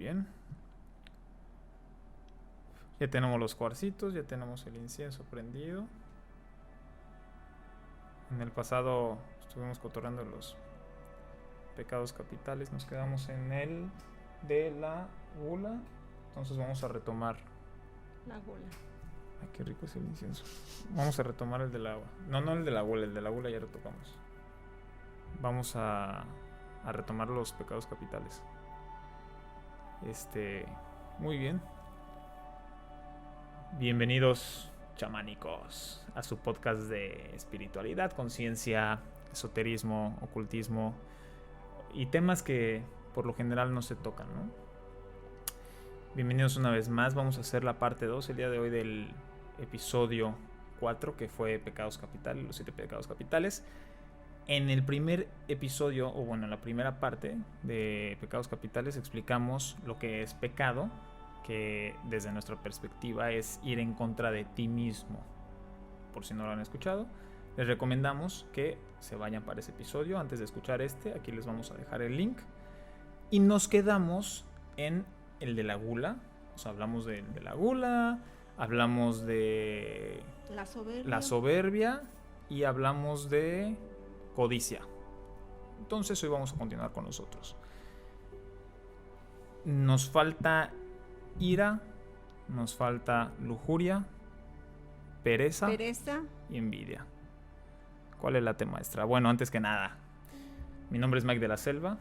bien. Ya tenemos los cuarcitos, ya tenemos el incienso prendido. En el pasado estuvimos cotorreando los pecados capitales. Nos quedamos en el de la gula. Entonces vamos a retomar. La gula. Ay, qué rico es el incienso. Vamos a retomar el de la... No el de la gula. El de la gula ya lo tocamos. Vamos a retomar los pecados capitales. Muy bien. Bienvenidos, chamánicos, a su podcast de espiritualidad, conciencia, esoterismo, ocultismo y temas que por lo general no se tocan, ¿no? Bienvenidos una vez más. Vamos a hacer la parte 2 el día de hoy del episodio 4, que fue pecados capitales, los 7 pecados capitales. En el primer episodio, o bueno, en la primera parte de pecados capitales, explicamos lo que es pecado, que desde nuestra perspectiva es ir en contra de ti mismo. Por si no lo han escuchado, les recomendamos que se vayan para ese episodio antes de escuchar este. Aquí les vamos a dejar el link. Y nos quedamos en el de la gula. O sea, hablamos de la gula, hablamos de la soberbia y hablamos de codicia. Entonces hoy vamos a continuar con nosotros. Nos falta ira, nos falta lujuria, pereza y envidia. ¿Cuál es la tema, maestra? Bueno, antes que nada, mi nombre es Mike de la Selva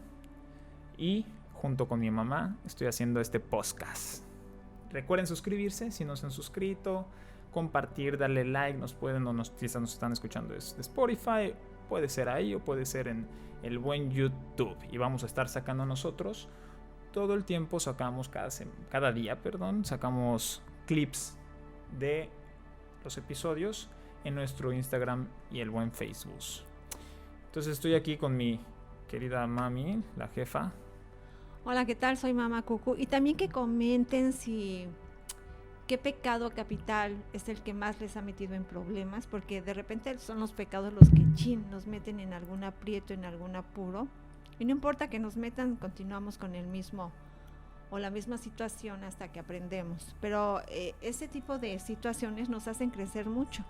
y junto con mi mamá estoy haciendo este podcast. Recuerden suscribirse si no se han suscrito, compartir, darle like, si nos están escuchando de Spotify, puede ser ahí o puede ser en el buen YouTube. Y vamos a estar sacando nosotros todo el tiempo, cada día, sacamos clips de los episodios en nuestro Instagram y el buen Facebook. Entonces estoy aquí con mi querida mami, la jefa. Hola, ¿qué tal? Soy Mama Cucu. Y también que comenten qué pecado capital es el que más les ha metido en problemas, porque de repente son los pecados los que nos meten en algún aprieto, en algún apuro. Y no importa que nos metan, continuamos con el mismo o la misma situación hasta que aprendemos. Pero ese tipo de situaciones nos hacen crecer mucho.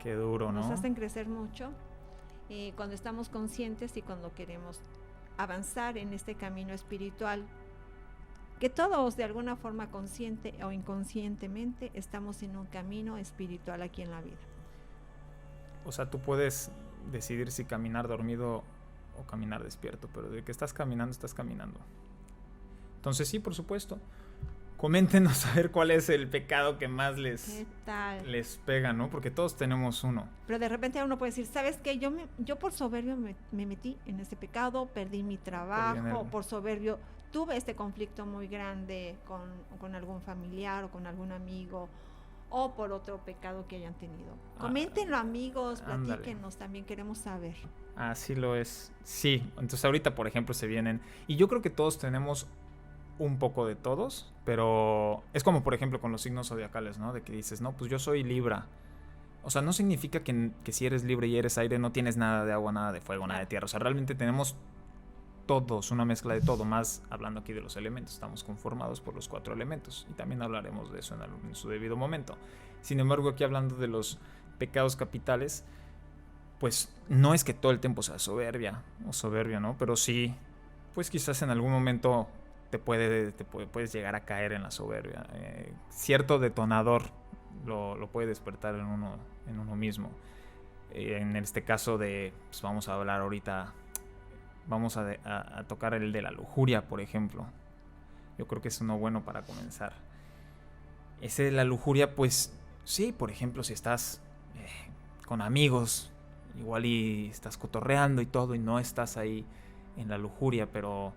Qué duro, ¿no? Nos hacen crecer mucho cuando estamos conscientes y cuando queremos avanzar en este camino espiritual, que todos de alguna forma consciente o inconscientemente estamos en un camino espiritual aquí en la vida. O sea, tú puedes decidir si caminar dormido o caminar despierto, pero de que estás caminando, estás caminando. Entonces sí, por supuesto, coméntenos a ver cuál es el pecado que más les pega, ¿no? Porque todos tenemos uno. Pero de repente uno puede decir, ¿sabes qué? Yo por soberbio me metí en este pecado, perdí mi trabajo, por soberbio tuve este conflicto muy grande con algún familiar o con algún amigo, o por otro pecado que hayan tenido. Coméntenlo, amigos, platíquenos, también queremos saber. Así lo es. Sí, entonces ahorita, por ejemplo, se vienen, y yo creo que todos tenemos un poco de todos, pero es como, por ejemplo, con los signos zodiacales, ¿no? De que dices, no, pues yo soy Libra. O sea, no significa que si eres Libra y eres aire no tienes nada de agua, nada de fuego, nada de tierra. O sea, realmente tenemos todos una mezcla de todo, más hablando aquí de los elementos. Estamos conformados por los 4 elementos y también hablaremos de eso en su debido momento. Sin embargo, aquí hablando de los pecados capitales, pues no es que todo el tiempo sea soberbia o soberbio, ¿no? Pero sí, pues quizás en algún momento puedes llegar a caer en la soberbia. Cierto detonador lo puede despertar en uno mismo. En este caso pues vamos a hablar ahorita, vamos a tocar el de la lujuria, por ejemplo. Yo creo que es uno bueno para comenzar. Ese de la lujuria, pues sí, por ejemplo, si estás con amigos, igual y estás cotorreando y todo, y no estás ahí en la lujuria, pero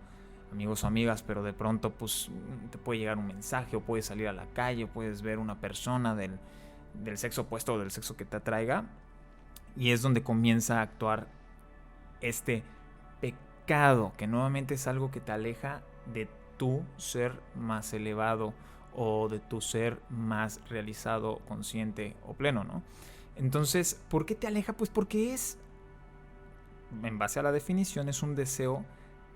amigos o amigas, pero de pronto pues te puede llegar un mensaje, o puedes salir a la calle, o puedes ver una persona del sexo opuesto o del sexo que te atraiga, y es donde comienza a actuar este pecado, que nuevamente es algo que te aleja de tu ser más elevado o de tu ser más realizado, consciente o pleno, ¿no? Entonces, ¿por qué te aleja? Pues porque en base a la definición, es un deseo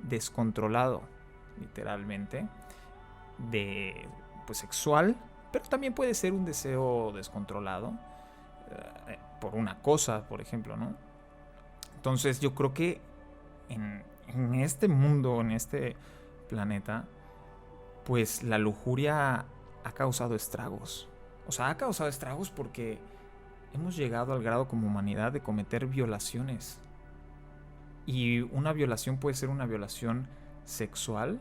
descontrolado. literalmente, de pues sexual, pero también puede ser un deseo descontrolado por una cosa, por ejemplo, ¿no? Entonces yo creo que en este mundo, en este planeta, pues la lujuria ha causado estragos. O sea, ha causado estragos porque hemos llegado al grado como humanidad de cometer violaciones. Y una violación puede ser una violación sexual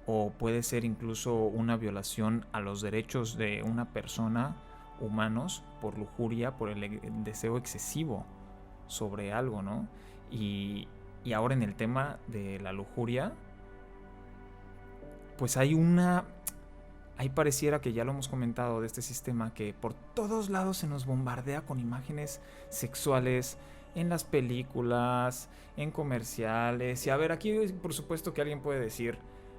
o puede ser incluso una violación a los derechos de una persona, humanos, por lujuria, por el deseo excesivo sobre algo, ¿no? Y ahora en el tema de la lujuria, pues ahí pareciera que ya lo hemos comentado de este sistema que por todos lados se nos bombardea con imágenes sexuales en las películas, en comerciales. Y a ver, aquí por supuesto que alguien puede decir,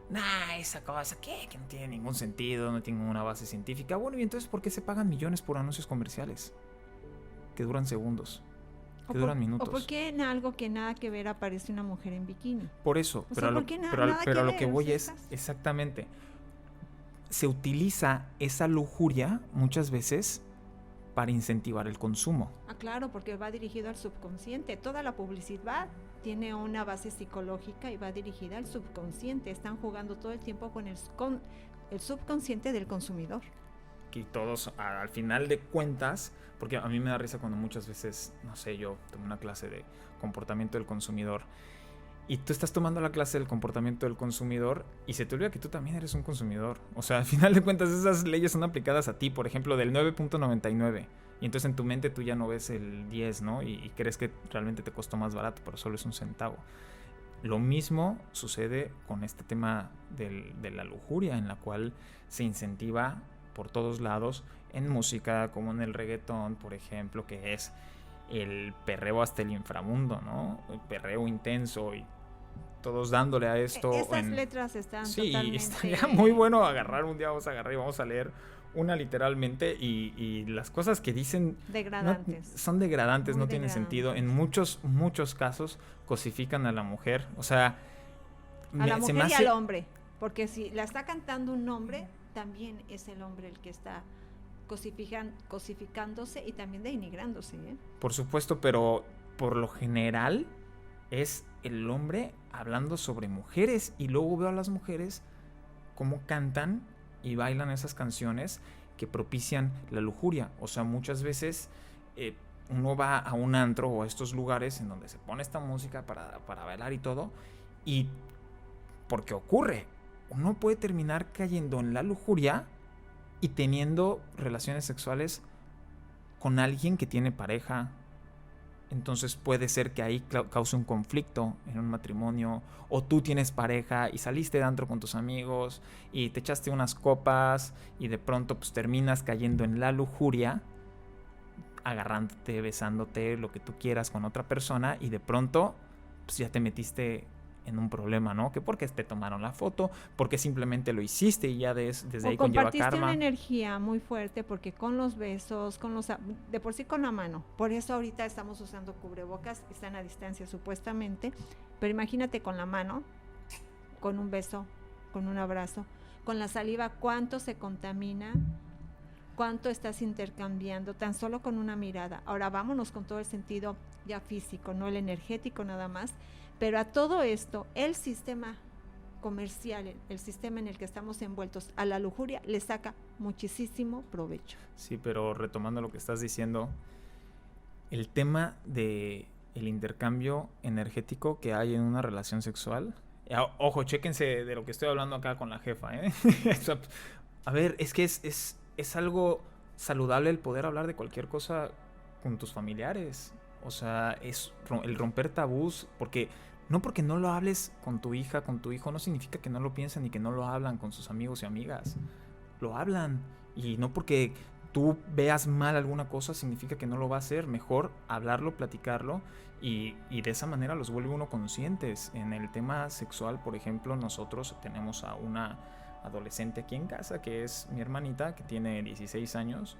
nah, esa cosa, ¿qué? Que no tiene ningún sentido, no tiene ninguna base científica. Bueno, y entonces ¿por qué se pagan millones por anuncios comerciales? Que duran segundos, que duran minutos. ¿O por qué en algo que nada que ver aparece una mujer en bikini? Por eso, pero a lo que voy es, exactamente, se utiliza esa lujuria muchas veces para incentivar el consumo. Ah, claro, porque va dirigido al subconsciente. Toda la publicidad tiene una base psicológica y va dirigida al subconsciente. Están jugando todo el tiempo con el subconsciente del consumidor. Y todos, al final de cuentas, porque a mí me da risa cuando muchas veces, no sé, yo tomo una clase de comportamiento del consumidor y tú estás tomando la clase del comportamiento del consumidor y se te olvida que tú también eres un consumidor. O sea, al final de cuentas esas leyes son aplicadas a ti, por ejemplo, del 9.99. Y entonces en tu mente tú ya no ves el 10, ¿no? Y crees que realmente te costó más barato, pero solo es un centavo. Lo mismo sucede con este tema de la lujuria, en la cual se incentiva por todos lados, en música, como en el reggaetón, por ejemplo, que es el perreo hasta el inframundo, ¿no? El perreo intenso y todos dándole a esto. Esas letras están totalmente... Sí, estaría muy bueno agarrar, un día vamos a agarrar y vamos a leer una literalmente y las cosas que dicen... Degradantes. Son degradantes, no tienen sentido. En muchos casos cosifican a la mujer, o sea... A la mujer y al hombre, porque si la está cantando un hombre, también es el hombre el que está cosificándose y también denigrándose, ¿eh? Por supuesto, pero por lo general es el hombre hablando sobre mujeres y luego veo a las mujeres cómo cantan y bailan esas canciones que propician la lujuria. O sea, muchas veces uno va a un antro o a estos lugares en donde se pone esta música para bailar y todo, y porque ocurre, uno puede terminar cayendo en la lujuria y teniendo relaciones sexuales con alguien que tiene pareja. Entonces puede ser que ahí cause un conflicto en un matrimonio, o tú tienes pareja y saliste de antro con tus amigos y te echaste unas copas y de pronto pues terminas cayendo en la lujuria, agarrándote, besándote, lo que tú quieras con otra persona, y de pronto pues ya te metiste en un problema, ¿no? Que porque te tomaron la foto, porque simplemente lo hiciste y ya desde ahí conlleva karma. Compartiste una energía muy fuerte, porque con los besos, de por sí con la mano, por eso ahorita estamos usando cubrebocas, están a distancia supuestamente, pero imagínate con la mano, con un beso, con un abrazo, con la saliva, cuánto se contamina, cuánto estás intercambiando, tan solo con una mirada. Ahora vámonos con todo el sentido ya físico, no el energético nada más. Pero a todo esto, el sistema comercial, el sistema en el que estamos envueltos, a la lujuria, le saca muchísimo provecho. Sí, pero retomando lo que estás diciendo, el tema de el intercambio energético que hay en una relación sexual, ojo, chéquense de lo que estoy hablando acá con la jefa, ¿eh? A ver, es que es algo saludable el poder hablar de cualquier cosa con tus familiares. O sea, es el romper tabús, porque no lo hables con tu hija, con tu hijo, no significa que no lo piensen y que no lo hablan con sus amigos y amigas. Lo hablan, y no porque tú veas mal alguna cosa significa que no lo va a hacer. Mejor hablarlo, platicarlo, y de esa manera los vuelve uno conscientes. En el tema sexual, por ejemplo, nosotros tenemos a una adolescente aquí en casa que es mi hermanita, que tiene 16 años,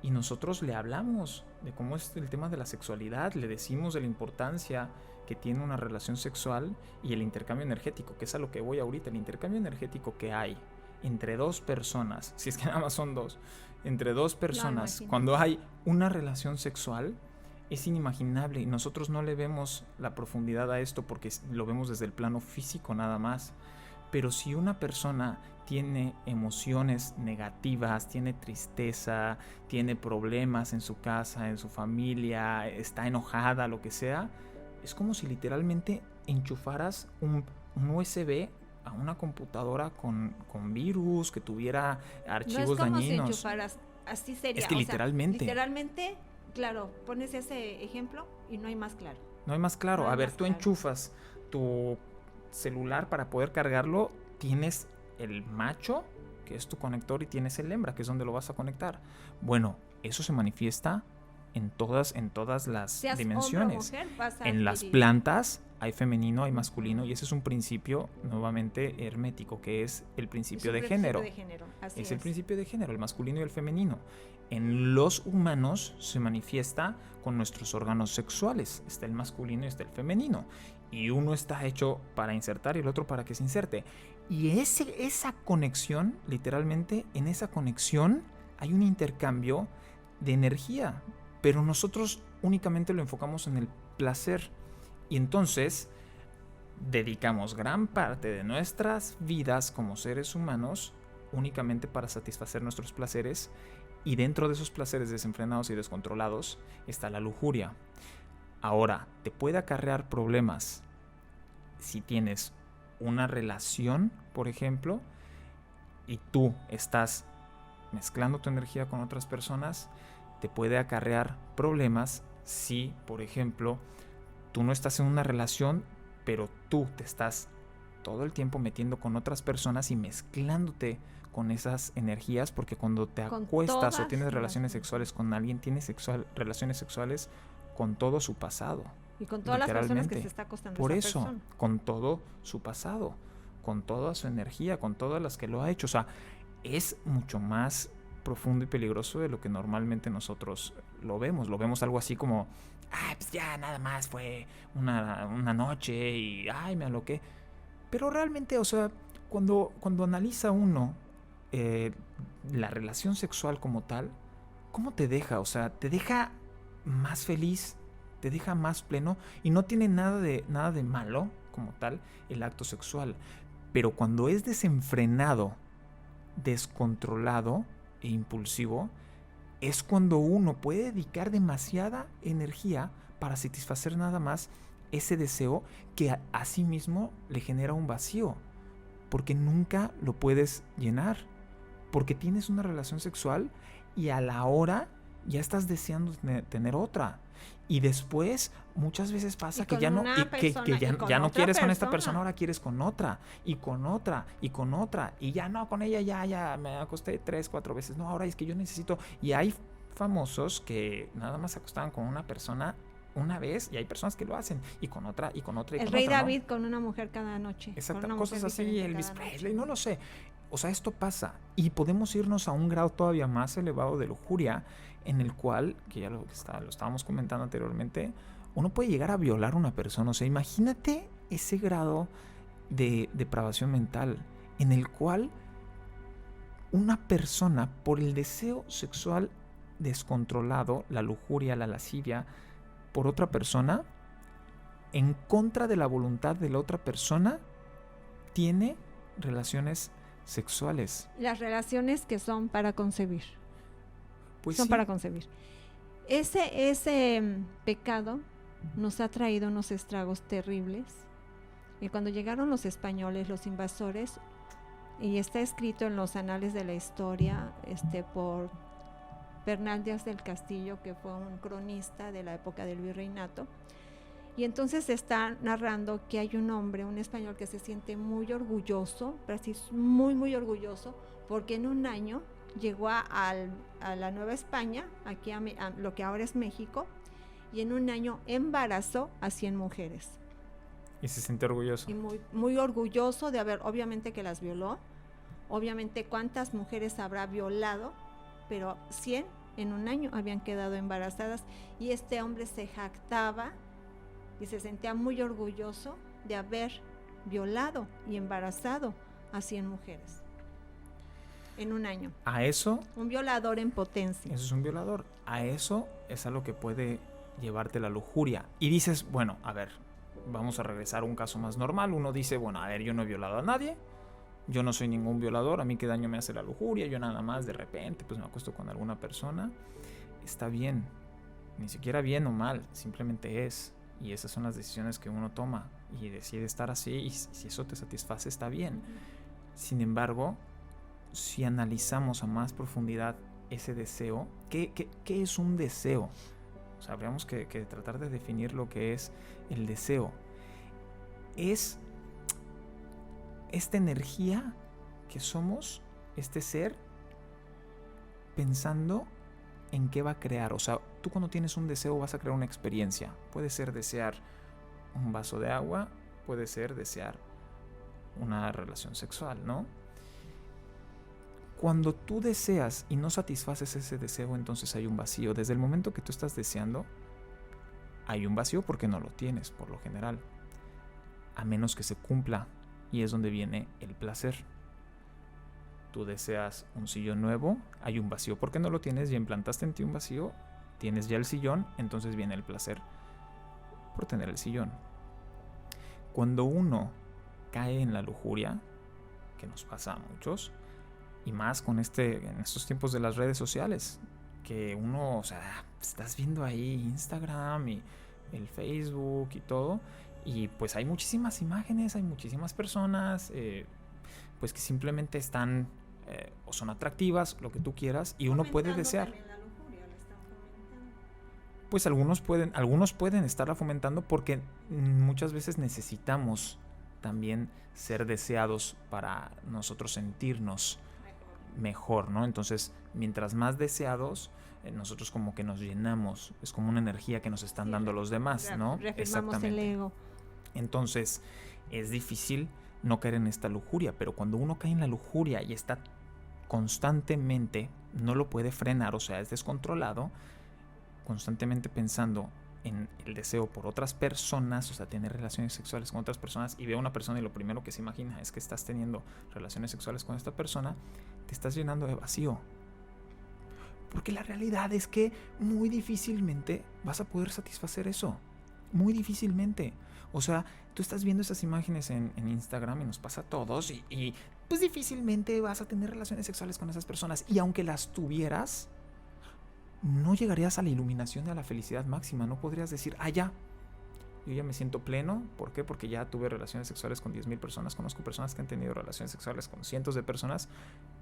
y nosotros le hablamos de cómo es el tema de la sexualidad, le decimos de la importancia que tiene una relación sexual y el intercambio energético, que es a lo que voy ahorita, el intercambio energético que hay entre dos personas, si es que nada más son dos, entre dos personas, cuando hay una relación sexual, es inimaginable y nosotros no le vemos la profundidad a esto porque lo vemos desde el plano físico nada más. Pero si una persona tiene emociones negativas, tiene tristeza, tiene problemas en su casa, en su familia, está enojada, lo que sea, es como si literalmente enchufaras un USB a una computadora con virus, que tuviera archivos dañinos. No es como si enchufaras, así sería. Es que literalmente. Literalmente, claro, pones ese ejemplo y no hay más claro. No hay más claro. A ver, tú enchufas tu celular para poder cargarlo, tienes el macho, que es tu conector, y tienes el hembra, que es donde lo vas a conectar. Bueno, eso se manifiesta en todas las dimensiones. Hombre o mujer, en las plantas hay femenino, hay masculino, y ese es un principio nuevamente hermético, que es el principio de género. Es el principio de género, el masculino y el femenino. En los humanos se manifiesta con nuestros órganos sexuales. Está el masculino y está el femenino. Y uno está hecho para insertar y el otro para que se inserte. Y esa conexión, literalmente, en esa conexión hay un intercambio de energía. Pero nosotros únicamente lo enfocamos en el placer. Y entonces dedicamos gran parte de nuestras vidas como seres humanos únicamente para satisfacer nuestros placeres. Y dentro de esos placeres desenfrenados y descontrolados está la lujuria. Ahora, te puede acarrear problemas si tienes una relación, por ejemplo, y tú estás mezclando tu energía con otras personas. Te puede acarrear problemas si, por ejemplo, tú no estás en una relación, pero tú te estás todo el tiempo metiendo con otras personas y mezclándote con esas energías, porque cuando te acuestas o tienes relaciones sexuales con alguien, tienes relaciones sexuales con todo su pasado. Y con todas las personas que se está acostando por esa eso, persona. Con todo su pasado, con toda su energía, con todas las que lo ha hecho. O sea, es mucho más profundo y peligroso de lo que normalmente nosotros lo vemos. Lo vemos algo así como, pues ya nada más fue una noche y me aloqué. Pero realmente, o sea, cuando analiza uno la relación sexual como tal, ¿cómo te deja? O sea, te deja más feliz, te deja más pleno, y no tiene nada de malo como tal el acto sexual. Pero cuando es desenfrenado, descontrolado e impulsivo, es cuando uno puede dedicar demasiada energía para satisfacer nada más ese deseo que a sí mismo le genera un vacío, porque nunca lo puedes llenar, porque tienes una relación sexual y a la hora ya estás deseando tener otra. Y después muchas veces pasa que ya no quieres con esta persona, ahora quieres con otra y con otra y con otra, y ya no, con ella ya me acosté 3-4 veces, no, ahora es que yo necesito. Y hay famosos que nada más se acostaban con una persona una vez, y hay personas que lo hacen, y con otra y con otra y con otra. El rey David, ¿no? Con una mujer cada noche. Exacto, cosas así, Elvis Presley, no lo sé. O sea, esto pasa, y podemos irnos a un grado todavía más elevado de lujuria, en el cual, que ya lo estábamos comentando anteriormente, uno puede llegar a violar a una persona. O sea, imagínate ese grado de depravación mental, en el cual una persona, por el deseo sexual descontrolado, la lujuria, la lascivia, por otra persona, en contra de la voluntad de la otra persona, tiene relaciones sexuales. Las relaciones que son para concebir. Pues son sí. para concebir. Ese pecado nos ha traído unos estragos terribles. Y cuando llegaron los españoles, los invasores, y está escrito en los anales de la historia por Bernal Díaz del Castillo, que fue un cronista de la época del virreinato. Y entonces se está narrando que hay un hombre, un español, que se siente muy orgulloso, pero sí muy, muy orgulloso, porque en un año llegó a la Nueva España, aquí a lo que ahora es México, y en un año embarazó a 100 mujeres. Y se siente orgulloso. Y muy, muy orgulloso de haber, obviamente que las violó, obviamente cuántas mujeres habrá violado, pero 100 en un año habían quedado embarazadas y este hombre se jactaba y se sentía muy orgulloso de haber violado y embarazado a 100 mujeres en un año. A eso, Un violador en potencia. eso es un violador. A eso es a lo que puede llevarte la lujuria. Y dices, bueno, a ver, vamos a regresar a un caso más normal. Uno dice, bueno, a ver, yo no he violado a nadie, yo no soy ningún violador, a mí qué daño me hace la lujuria, yo nada más de repente pues me acuesto con alguna persona. Está bien, ni siquiera bien o mal, simplemente es. Y esas son las decisiones que uno toma y decide estar así, y si eso te satisface está bien. Sin embargo, si analizamos a más profundidad ese deseo, ¿qué es un deseo? O sea, habríamos que tratar de definir lo que es el deseo. Es esta energía que somos, este ser, pensando en qué va a crear. O sea, tú cuando tienes un deseo vas a crear una experiencia. Puede ser desear un vaso de agua, puede ser desear una relación sexual, ¿no? Cuando tú deseas y no satisfaces ese deseo, entonces hay un vacío. Desde el momento que tú estás deseando, hay un vacío porque no lo tienes, por lo general. A menos que se cumpla, y es donde viene el placer. Tú deseas un sillón nuevo, hay un vacío porque no lo tienes, ya implantaste en ti un vacío, tienes ya el sillón, entonces viene el placer por tener el sillón. Cuando uno cae en la lujuria, que nos pasa a muchos, y más con en estos tiempos de las redes sociales, que uno, o sea, estás viendo ahí Instagram y el Facebook y todo, y pues hay muchísimas imágenes, hay muchísimas personas, pues que simplemente están o son atractivas, lo que tú quieras, y uno puede desear. Pues algunos pueden estarla fomentando porque muchas veces necesitamos también ser deseados para nosotros sentirnos mejor, ¿no? Entonces, mientras más deseados, nosotros como que nos llenamos, es como una energía que nos están dando los demás, ¿no? Reafirmamos el ego. Entonces, es difícil no caer en esta lujuria, pero cuando uno cae en la lujuria y está constantemente, no lo puede frenar, o sea, es descontrolado, constantemente pensando en el deseo por otras personas, o sea, tener relaciones sexuales con otras personas, y ve a una persona y lo primero que se imagina es que estás teniendo relaciones sexuales con esta persona, te estás llenando de vacío. Porque la realidad es que muy difícilmente vas a poder satisfacer eso. Muy difícilmente. O sea, tú estás viendo esas imágenes en Instagram y nos pasa a todos y pues difícilmente vas a tener relaciones sexuales con esas personas. Y aunque las tuvieras, no llegarías a la iluminación y a la felicidad máxima. No podrías decir, ya, yo ya me siento pleno. ¿Por qué? Porque ya tuve relaciones sexuales con 10,000 personas. Conozco personas que han tenido relaciones sexuales con cientos de personas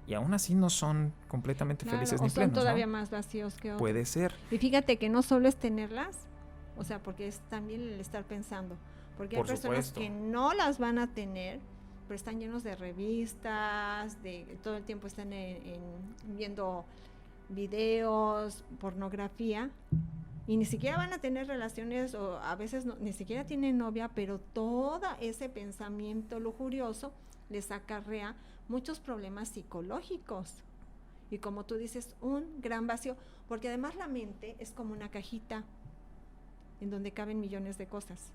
y aún así no son completamente felices ni plenos, son todavía ¿no? Más vacíos que otros. Puede ser. Y fíjate que no solo es tenerlas, o sea, porque es también el estar pensando. Porque hay personas que no las van a tener, pero están llenos de revistas, todo el tiempo están viendo videos, pornografía, y ni siquiera van a tener relaciones, o a veces ni siquiera tienen novia, pero todo ese pensamiento lujurioso les acarrea muchos problemas psicológicos. Y como tú dices, un gran vacío, porque además la mente es como una cajita en donde caben millones de cosas.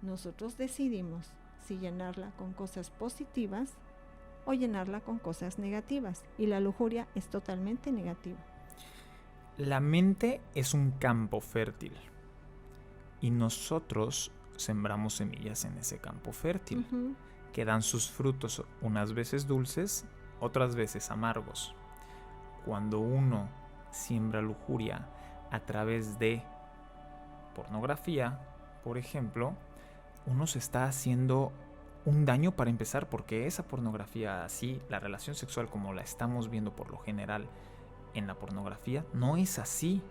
Nosotros decidimos si llenarla con cosas positivas o llenarla con cosas negativas, y la lujuria es totalmente negativa. La mente es un campo fértil y nosotros sembramos semillas en ese campo fértil, que dan sus frutos unas veces dulces, otras veces amargos. Cuando uno siembra lujuria a través de pornografía, por ejemplo, uno se está haciendo un daño para empezar, porque esa pornografía así, la relación sexual como la estamos viendo por lo general en la pornografía, no es así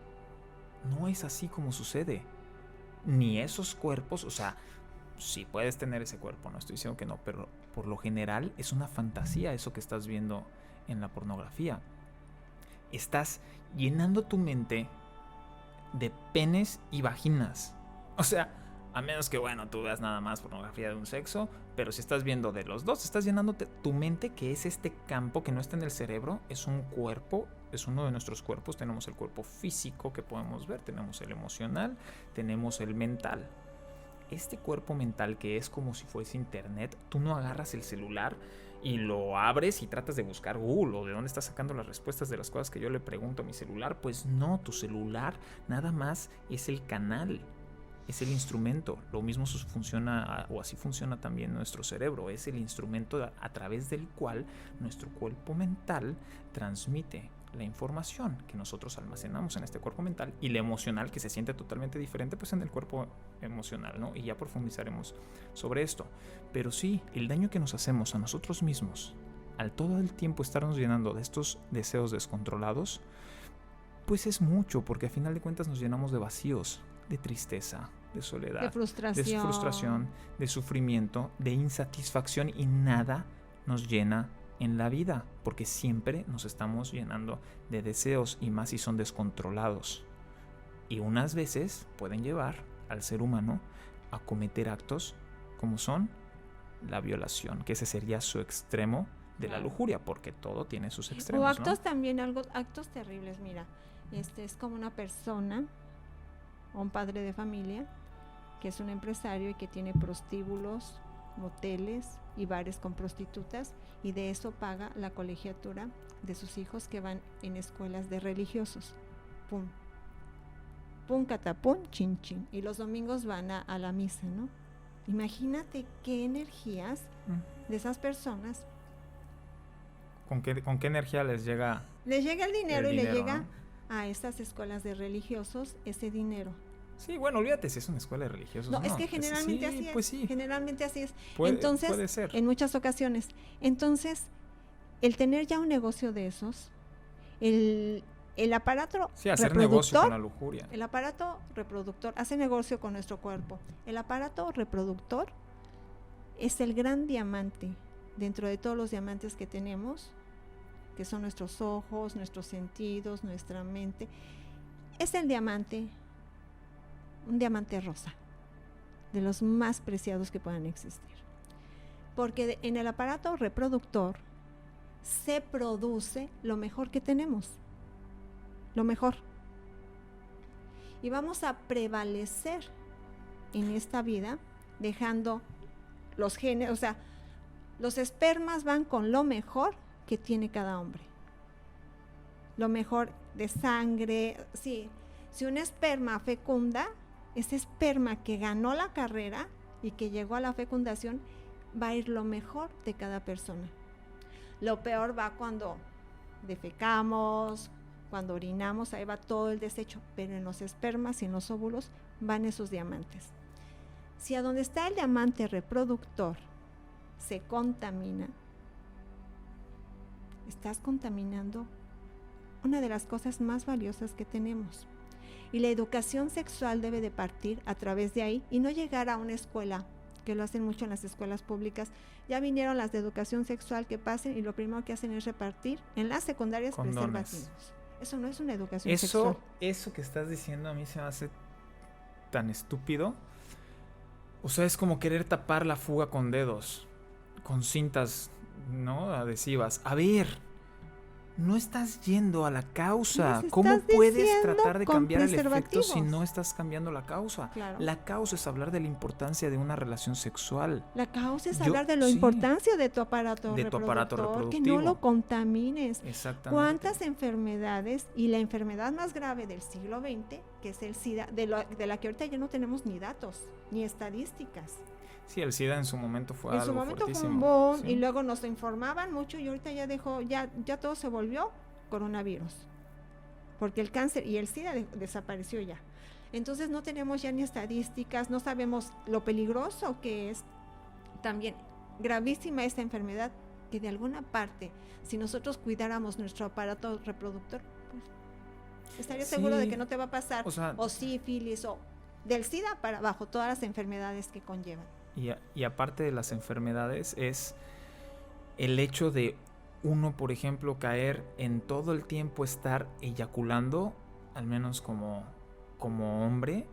como sucede, ni esos cuerpos, o sea, sí puedes tener ese cuerpo, no estoy diciendo que no, pero por lo general es una fantasía eso que estás viendo en la pornografía. Estás llenando tu mente de penes y vaginas. O sea, A menos que, bueno, tú veas nada más pornografía de un sexo, pero si estás viendo de los dos, estás llenando tu mente, que es este campo que no está en el cerebro, es un cuerpo, es uno de nuestros cuerpos. Tenemos el cuerpo físico que podemos ver, tenemos el emocional, tenemos el mental. Este cuerpo mental, que es como si fuese internet, tú no agarras el celular y lo abres y tratas de buscar Google o de dónde estás sacando las respuestas de las cosas que yo le pregunto a mi celular. Pues no, tu celular nada más es el canal, es el instrumento. Lo mismo funciona, o así funciona también nuestro cerebro. Es el instrumento a través del cual nuestro cuerpo mental transmite la información que nosotros almacenamos en este cuerpo mental, y la emocional, que se siente totalmente diferente pues en el cuerpo emocional, ¿no? Y ya profundizaremos sobre esto. Pero sí, el daño que nos hacemos a nosotros mismos al todo el tiempo estarnos llenando de estos deseos descontrolados, pues es mucho, porque a final de cuentas nos llenamos de vacíos, de tristeza, de soledad, de frustración, de sufrimiento, de insatisfacción, y nada nos llena en la vida, porque siempre nos estamos llenando de deseos, y más si son descontrolados. Y unas veces pueden llevar al ser humano a cometer actos como son la violación, que ese sería su extremo de la lujuria, porque todo tiene sus extremos. O actos, ¿no? también, actos terribles. Mira, es como una persona o un padre de familia que es un empresario y que tiene prostíbulos, moteles y bares con prostitutas, y de eso paga la colegiatura de sus hijos que van en escuelas de religiosos. Pum, pum, catapum, chin, chin. Y los domingos van a la misa, ¿no? Imagínate qué energías de esas personas. ¿Con qué energía les llega? Les llega el dinero, y le llega, ¿no?, a estas escuelas de religiosos ese dinero. Sí, bueno, olvídate si es una escuela de religiosos. No, es que generalmente así es. Pues sí. Generalmente así es. Entonces, puede ser. En muchas ocasiones. Entonces, el tener ya un negocio de esos, el aparato sí, hacer negocio con la lujuria. El aparato reproductor hace negocio con nuestro cuerpo. El aparato reproductor es el gran diamante dentro de todos los diamantes que tenemos, que son nuestros ojos, nuestros sentidos, nuestra mente. Es el diamante, un diamante rosa, de los más preciados que puedan existir. Porque en el aparato reproductor se produce lo mejor que tenemos, lo mejor. Y vamos a prevalecer en esta vida dejando los genes, o sea, los espermas van con lo mejor que tiene cada hombre. Lo mejor de sangre, sí. Si un esperma fecunda, ese esperma que ganó la carrera y que llegó a la fecundación, va a ir lo mejor de cada persona. Lo peor va cuando defecamos, cuando orinamos, ahí va todo el desecho, pero en los espermas y en los óvulos van esos diamantes. Si a donde está el diamante reproductor se contamina, estás contaminando una de las cosas más valiosas que tenemos. Y la educación sexual debe de partir a través de ahí y no llegar a una escuela, que lo hacen mucho en las escuelas públicas. Ya vinieron las de educación sexual, que pasen y lo primero que hacen es repartir en las secundarias preservativos. Eso no es una educación sexual. Eso que estás diciendo a mí se me hace tan estúpido. O sea, es como querer tapar la fuga con dedos, con cintas, ¿no?, adhesivas. A ver, no estás yendo a la causa. ¿Cómo puedes tratar de cambiar el efecto si no estás cambiando la causa? Claro. La causa es hablar de la importancia de una relación sexual. La causa es hablar de la importancia de tu aparato reproductor, que no lo contamines. Exactamente. ¿Cuántas enfermedades? Y la enfermedad más grave del siglo XX, que es el SIDA, de la que ahorita ya no tenemos ni datos, ni estadísticas. Sí, el SIDA en su momento fue algo fuertísimo. En su momento fue un boom, sí. Y luego nos informaban mucho, y ahorita ya todo se volvió coronavirus. Porque el cáncer y el SIDA desapareció ya. Entonces no tenemos ya ni estadísticas, no sabemos lo peligroso que es. También gravísima esta enfermedad, que de alguna parte, si nosotros cuidáramos nuestro aparato reproductor, pues estaría seguro de que no te va a pasar, o sífilis, o del SIDA para abajo, todas las enfermedades que conllevan. Y aparte de las enfermedades, es el hecho de uno, por ejemplo, caer en todo el tiempo estar eyaculando, al menos como hombre.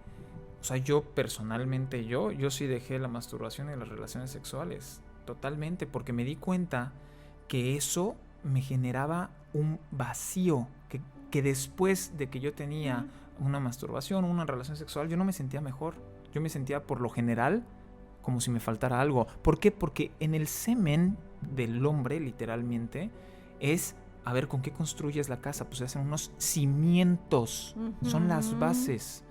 O sea, yo personalmente, yo sí dejé la masturbación y las relaciones sexuales. Totalmente, porque me di cuenta que eso me generaba un vacío, que después de que yo tenía una masturbación, una relación sexual, yo no me sentía mejor. Yo me sentía por lo general como si me faltara algo. ¿Por qué? Porque en el semen del hombre, literalmente, es, a ver, ¿con qué construyes la casa? Pues se hacen unos cimientos, son las bases.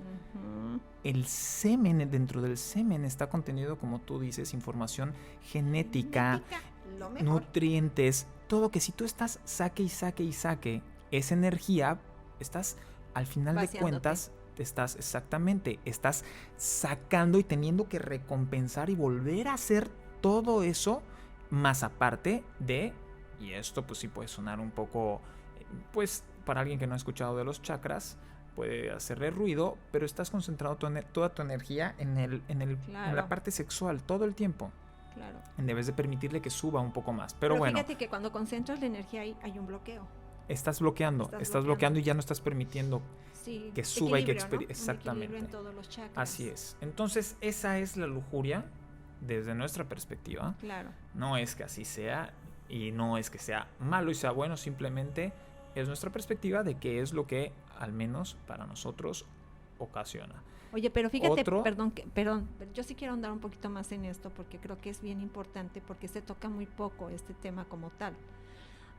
El semen, dentro del semen está contenido, como tú dices, información genética, nutrientes, todo, que si tú estás saque y saque y saque esa energía, estás, al final de cuentas, estás sacando y teniendo que recompensar y volver a hacer todo eso, más aparte de, y esto pues sí puede sonar un poco, pues para alguien que no ha escuchado de los chakras, puede hacerle ruido, pero estás concentrado toda tu energía en la parte sexual todo el tiempo. Claro. Debes de permitirle que suba un poco más. Pero bueno, fíjate que cuando concentras la energía ahí hay un bloqueo. Estás bloqueando y ya no estás permitiendo que suba y que ¿no? Exactamente. En todos los chakras. Así es. Entonces, esa es la lujuria desde nuestra perspectiva. Claro. No es que así sea y no es que sea malo y sea bueno, simplemente es nuestra perspectiva de qué es lo que, al menos para nosotros, ocasiona. Oye, pero fíjate, perdón, yo sí quiero andar un poquito más en esto porque creo que es bien importante, porque se toca muy poco este tema como tal.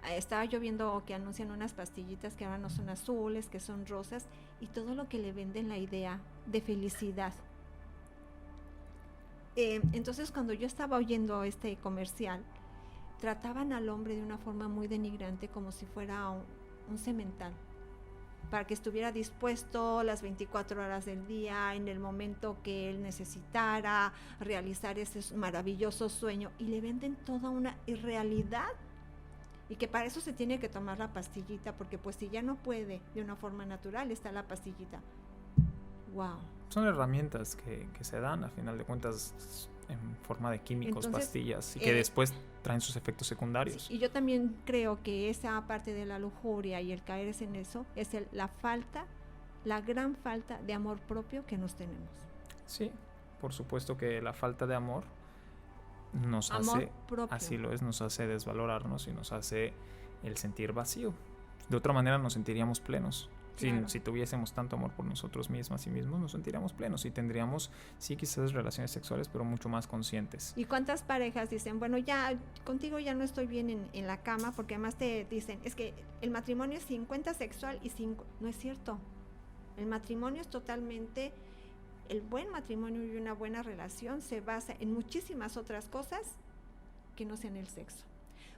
Estaba yo viendo que anuncian unas pastillitas que ahora no son azules, que son rosas, y todo lo que le venden la idea de felicidad. Entonces, cuando yo estaba oyendo este comercial, trataban al hombre de una forma muy denigrante, como si fuera un semental, para que estuviera dispuesto las 24 horas del día, en el momento que él necesitara, realizar ese maravilloso sueño, y le venden toda una irrealidad, y que para eso se tiene que tomar la pastillita, porque pues si ya no puede de una forma natural, está la pastillita. Wow. Son herramientas que se dan, a final de cuentas, en forma de químicos, entonces, pastillas, y que después traen sus efectos secundarios. Sí, y yo también creo que esa parte de la lujuria y el caer en eso es la gran falta de amor propio que nos tenemos. Sí, por supuesto que la falta de amor nos hace, así lo es, nos hace desvalorarnos y nos hace el sentir vacío. De otra manera nos sentiríamos plenos. Claro. Si tuviésemos tanto amor por nosotros mismas y mismos, nos sentiríamos plenos y tendríamos, sí, quizás relaciones sexuales, pero mucho más conscientes. ¿Y cuántas parejas dicen, bueno, ya contigo ya no estoy bien en la cama? Porque además te dicen, es que el matrimonio es 50 sexual y 5. No es cierto. El matrimonio es totalmente... El buen matrimonio y una buena relación se basa en muchísimas otras cosas que no sean el sexo.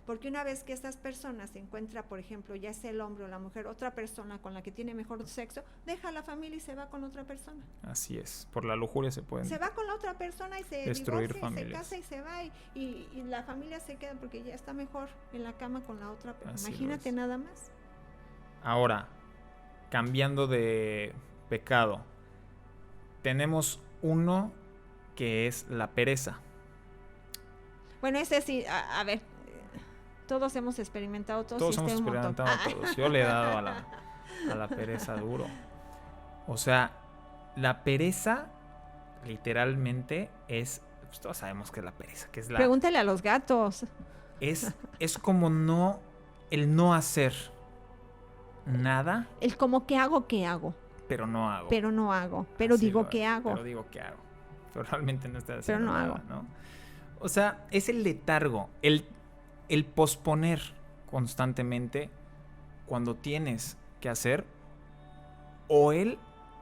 Porque una vez que estas personas se encuentra, por ejemplo, ya sea el hombre o la mujer, otra persona con la que tiene mejor sexo, deja a la familia y se va con otra persona. Así es, por la lujuria se va con la otra persona y se destruir divorcia, familias. Se casa y se va y la familia se queda porque ya está mejor en la cama con la otra persona. Imagínate nada más. Ahora, cambiando de pecado, tenemos uno que es la pereza. Bueno, ese sí, a ver, todos hemos experimentado, todos hemos experimentado todos. Yo le he dado a la pereza duro. O sea, la pereza literalmente es, pues todos sabemos que es la pereza, que es la... Pregúntale a los gatos. Es como el no hacer nada. El como que hago. Pero no hago. Pero así digo que hago. Pero realmente no estoy haciendo nada, hago. ¿No? O sea, es el letargo, el posponer constantemente cuando tienes que hacer, o el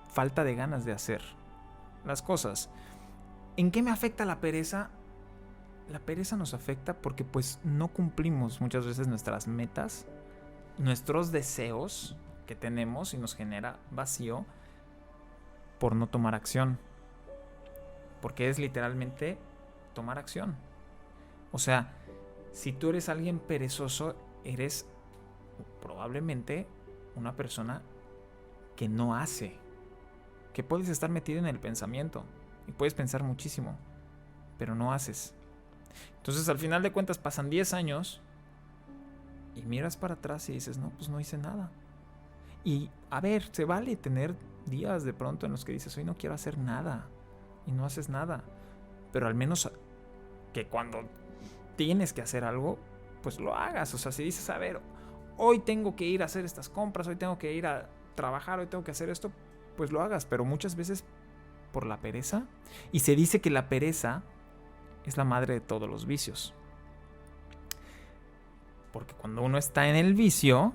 falta de ganas de hacer las cosas. ¿En qué me afecta la pereza? La pereza nos afecta porque pues no cumplimos muchas veces nuestras metas, nuestros deseos que tenemos, y nos genera vacío por no tomar acción, porque es literalmente tomar acción. O sea, si tú eres alguien perezoso, eres probablemente una persona que no hace, que puedes estar metido en el pensamiento y puedes pensar muchísimo, pero no haces. Entonces al final de cuentas pasan 10 años y miras para atrás y dices, no, pues no hice nada. Y a ver, se vale tener días de pronto en los que dices, hoy no quiero hacer nada, y no haces nada. Pero al menos que cuando tienes que hacer algo, pues lo hagas. O sea, si dices, a ver, hoy tengo que ir a hacer estas compras, hoy tengo que ir a trabajar, hoy tengo que hacer esto, pues lo hagas. Pero muchas veces por la pereza. Y se dice que la pereza es la madre de todos los vicios. Porque cuando uno está en el vicio,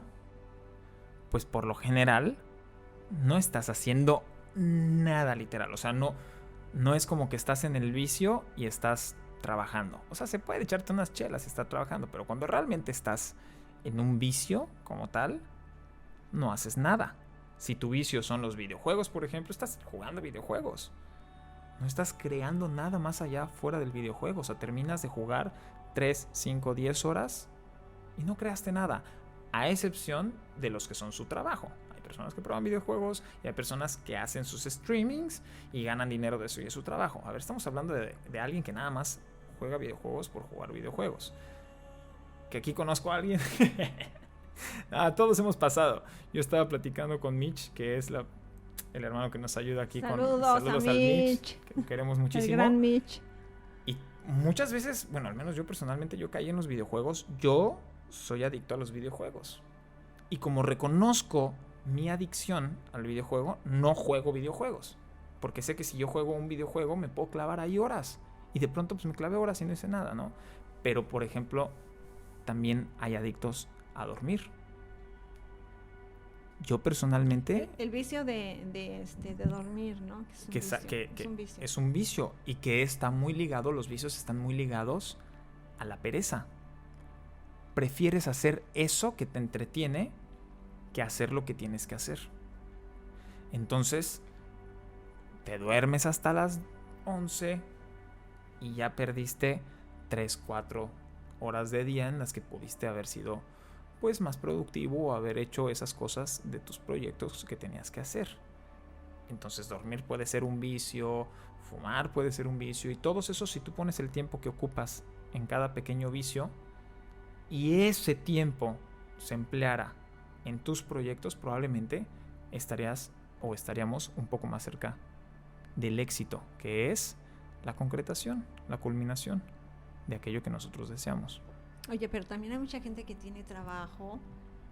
pues por lo general no estás haciendo nada literal. O sea, no es como que estás en el vicio y estás trabajando. O sea, se puede echarte unas chelas y estar trabajando, pero cuando realmente estás en un vicio como tal, no haces nada. Si tu vicio son los videojuegos, por ejemplo, estás jugando videojuegos. No estás creando nada más allá fuera del videojuego. O sea, terminas de jugar 3, 5, 10 horas y no creaste nada. A excepción de los que son su trabajo. Hay personas que prueban videojuegos y hay personas que hacen sus streamings y ganan dinero de eso y es su trabajo. A ver, estamos hablando de alguien que nada más juega videojuegos por jugar videojuegos. Que aquí conozco a alguien. Todos hemos pasado. Yo estaba platicando con Mitch, que es el hermano que nos ayuda aquí. Saludos Saludos al Mitch, que lo queremos muchísimo. El gran Mitch. Y muchas veces, bueno, al menos yo personalmente, yo caí en los videojuegos. Yo soy adicto a los videojuegos. Y como reconozco mi adicción al videojuego, no juego videojuegos. Porque sé que si yo juego un videojuego me puedo clavar ahí horas. Y de pronto pues me clavé horas y no hice nada, ¿no? Pero, por ejemplo, también hay adictos a dormir. Yo personalmente... El vicio de dormir, ¿no? Que es un vicio. Es un vicio y que está muy ligado, los vicios están muy ligados a la pereza. Prefieres hacer eso que te entretiene que hacer lo que tienes que hacer. Entonces, te duermes hasta las 11 y ya perdiste 3, 4 horas de día en las que pudiste haber sido pues más productivo o haber hecho esas cosas de tus proyectos que tenías que hacer. Entonces dormir puede ser un vicio, fumar puede ser un vicio, y todos esos, si tú pones el tiempo que ocupas en cada pequeño vicio y ese tiempo se empleara en tus proyectos, probablemente estaríamos un poco más cerca del éxito, que es la concretación, la culminación de aquello que nosotros deseamos. Oye, pero también hay mucha gente que tiene trabajo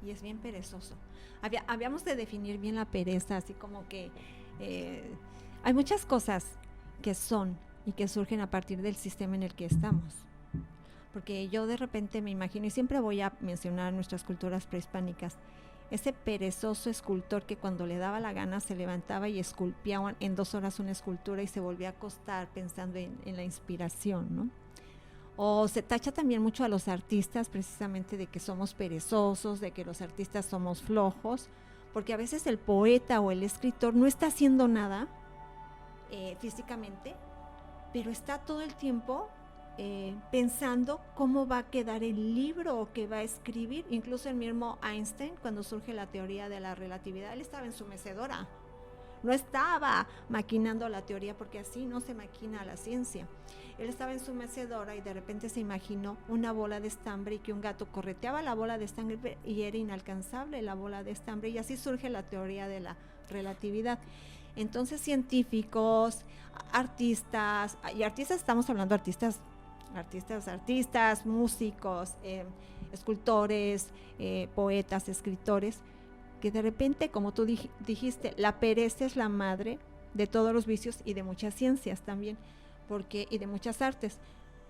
y es bien perezoso. Habíamos de definir bien la pereza, así como que hay muchas cosas que son y que surgen a partir del sistema en el que estamos. Porque yo de repente me imagino, y siempre voy a mencionar nuestras culturas prehispánicas, ese perezoso escultor que cuando le daba la gana se levantaba y esculpía en 2 horas una escultura y se volvía a acostar pensando en la inspiración, ¿no? O se tacha también mucho a los artistas precisamente de que somos perezosos, de que los artistas somos flojos, porque a veces el poeta o el escritor no está haciendo nada físicamente, pero está todo el tiempo pensando cómo va a quedar el libro que va a escribir. Incluso el mismo Einstein, cuando surge la teoría de la relatividad, él estaba en su mecedora, no estaba maquinando la teoría, porque así no se maquina la ciencia. Él estaba en su mecedora y de repente se imaginó una bola de estambre y que un gato correteaba la bola de estambre y era inalcanzable la bola de estambre, y así surge la teoría de la relatividad. Entonces científicos, artistas, y artistas estamos hablando de artistas, músicos, escultores, poetas, escritores, que de repente, como tú dijiste, la pereza es la madre de todos los vicios y de muchas ciencias también, y de muchas artes,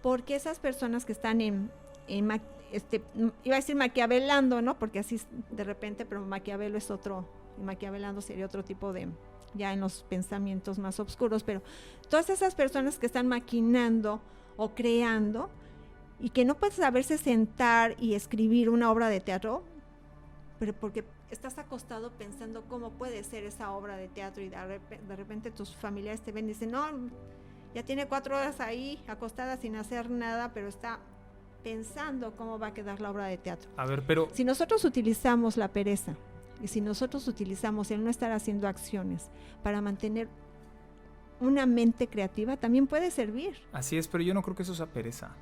porque esas personas que están iba a decir maquiavelando, ¿no? Porque así de repente, pero Maquiavelo es otro, y maquiavelando sería otro tipo de, ya en los pensamientos más oscuros, pero todas esas personas que están maquinando o creando y que no puedes saberse sentar y escribir una obra de teatro, pero porque estás acostado pensando cómo puede ser esa obra de teatro, y de repente tus familiares te ven y dicen, no, ya tiene 4 horas ahí acostada sin hacer nada, pero está pensando cómo va a quedar la obra de teatro. A ver, pero... Si nosotros utilizamos la pereza y si nosotros utilizamos el no estar haciendo acciones para mantener una mente creativa, también puede servir. Así es, pero yo no creo que eso sea pereza.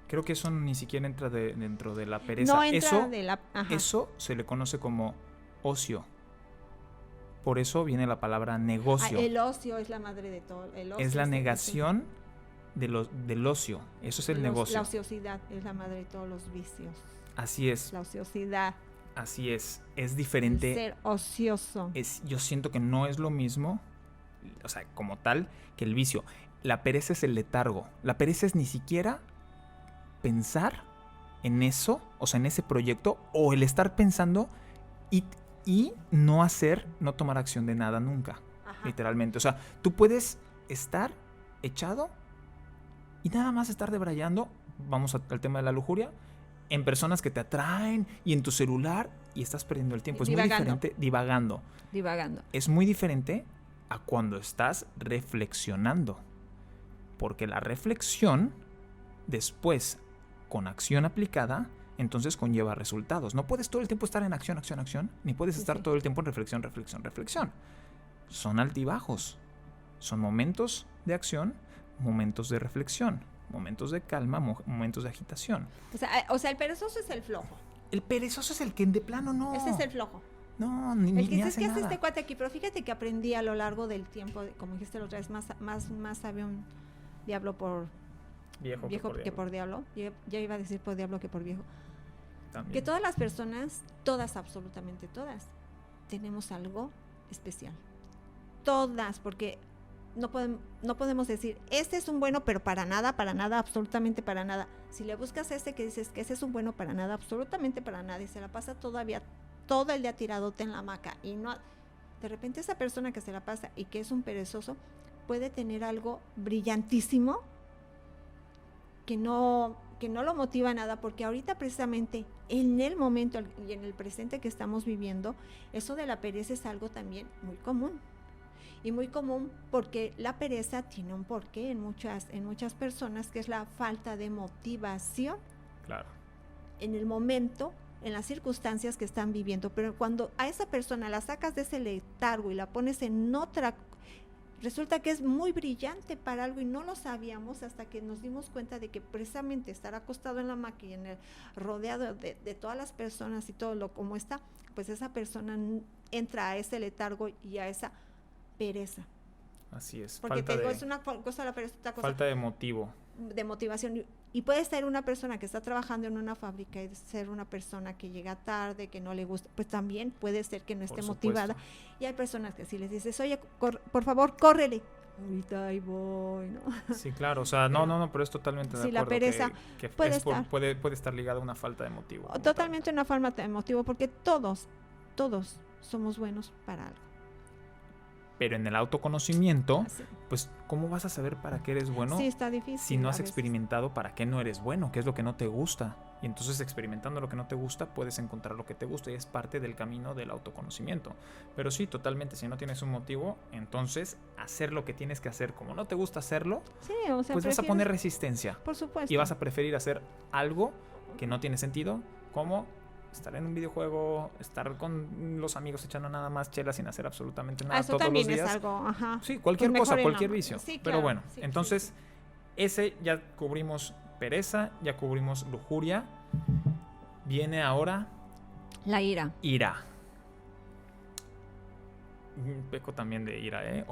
Creo que eso ni siquiera entra dentro de la pereza. No entra eso, eso se le conoce como ocio. por eso viene la palabra negocio. El ocio es la madre de todo. El ocio es la negación del ocio. Eso es el negocio. La ociosidad es la madre de todos los vicios. Así es. La ociosidad. Así es diferente. El ser ocioso. Yo siento que no es lo mismo, o sea, como tal, que el vicio. La pereza es el letargo. La pereza es ni siquiera pensar en eso, o sea, en ese proyecto, o el estar pensando y no tomar acción de nada nunca. Ajá. Literalmente. O sea, tú puedes estar echado y nada más estar debrayando, vamos al tema de la lujuria, en personas que te atraen y en tu celular y estás perdiendo el tiempo. Es muy diferente divagando. Es muy diferente a cuando estás reflexionando. Porque la reflexión, después, con acción aplicada, entonces conlleva resultados. No puedes todo el tiempo estar en acción, ni puedes estar todo el tiempo en reflexión. Son altibajos. Son momentos de acción, momentos de reflexión. Momentos de calma, momentos de agitación. O sea, el perezoso es el flojo. El perezoso es el que de plano no. Ese es el flojo. No, ni hace nada. Es que hace este cuate aquí, pero fíjate que aprendí a lo largo del tiempo, como dijiste la otra vez, más sabe un diablo por viejo que por diablo. Ya iba a decir por diablo que por viejo. También. Que todas las personas, absolutamente todas, tenemos algo especial. Todas, porque no podemos decir, este es un bueno, pero para nada, absolutamente para nada. Si le buscas a este que dices que ese es un bueno para nada, absolutamente para nada, y se la pasa todo el día tiradote en la hamaca, y no, de repente esa persona que se la pasa y que es un perezoso, puede tener algo brillantísimo que no lo motiva nada, porque ahorita precisamente en el momento y en el presente que estamos viviendo, eso de la pereza es algo también muy común. Y muy común porque la pereza tiene un porqué en muchas personas, que es la falta de motivación. Claro. En el momento, en las circunstancias que están viviendo. Pero cuando a esa persona la sacas de ese letargo y la pones en otra, resulta que es muy brillante para algo y no lo sabíamos hasta que nos dimos cuenta de que precisamente estar acostado en la máquina, rodeado de todas las personas y todo lo como está, pues esa persona entra a ese letargo y a esa pereza. Así es. Porque es una cosa la pereza, otra cosa. Falta de motivo. De motivación. Y puede ser una persona que está trabajando en una fábrica y ser una persona que llega tarde, que no le gusta, pues también puede ser que no esté motivada. Y hay personas que si les dices, oye, por favor, córrele. Ahorita ahí voy, ¿no? Sí, claro, o sea, no, pero es totalmente de acuerdo. La pereza que puede estar ligada a una falta de motivo. Totalmente una falta de motivo, porque todos somos buenos para algo. Pero en el autoconocimiento, pues, ¿cómo vas a saber para qué eres bueno? Sí, está difícil. Si no has experimentado para qué no eres bueno, qué es lo que no te gusta. Y entonces, experimentando lo que no te gusta, puedes encontrar lo que te gusta y es parte del camino del autoconocimiento. Pero sí, totalmente, si no tienes un motivo, entonces, hacer lo que tienes que hacer como no te gusta hacerlo, pues vas a poner resistencia. Por supuesto. Y vas a preferir hacer algo que no tiene sentido, como estar en un videojuego, estar con los amigos echando nada más chelas sin hacer absolutamente nada eso todos los días. Es algo, ajá. Sí, cualquier pues cosa, cualquier vicio. Sí, claro, pero bueno, sí, entonces ese ya cubrimos pereza, ya cubrimos lujuria. Viene ahora la ira. Peco también de ira, ¿eh?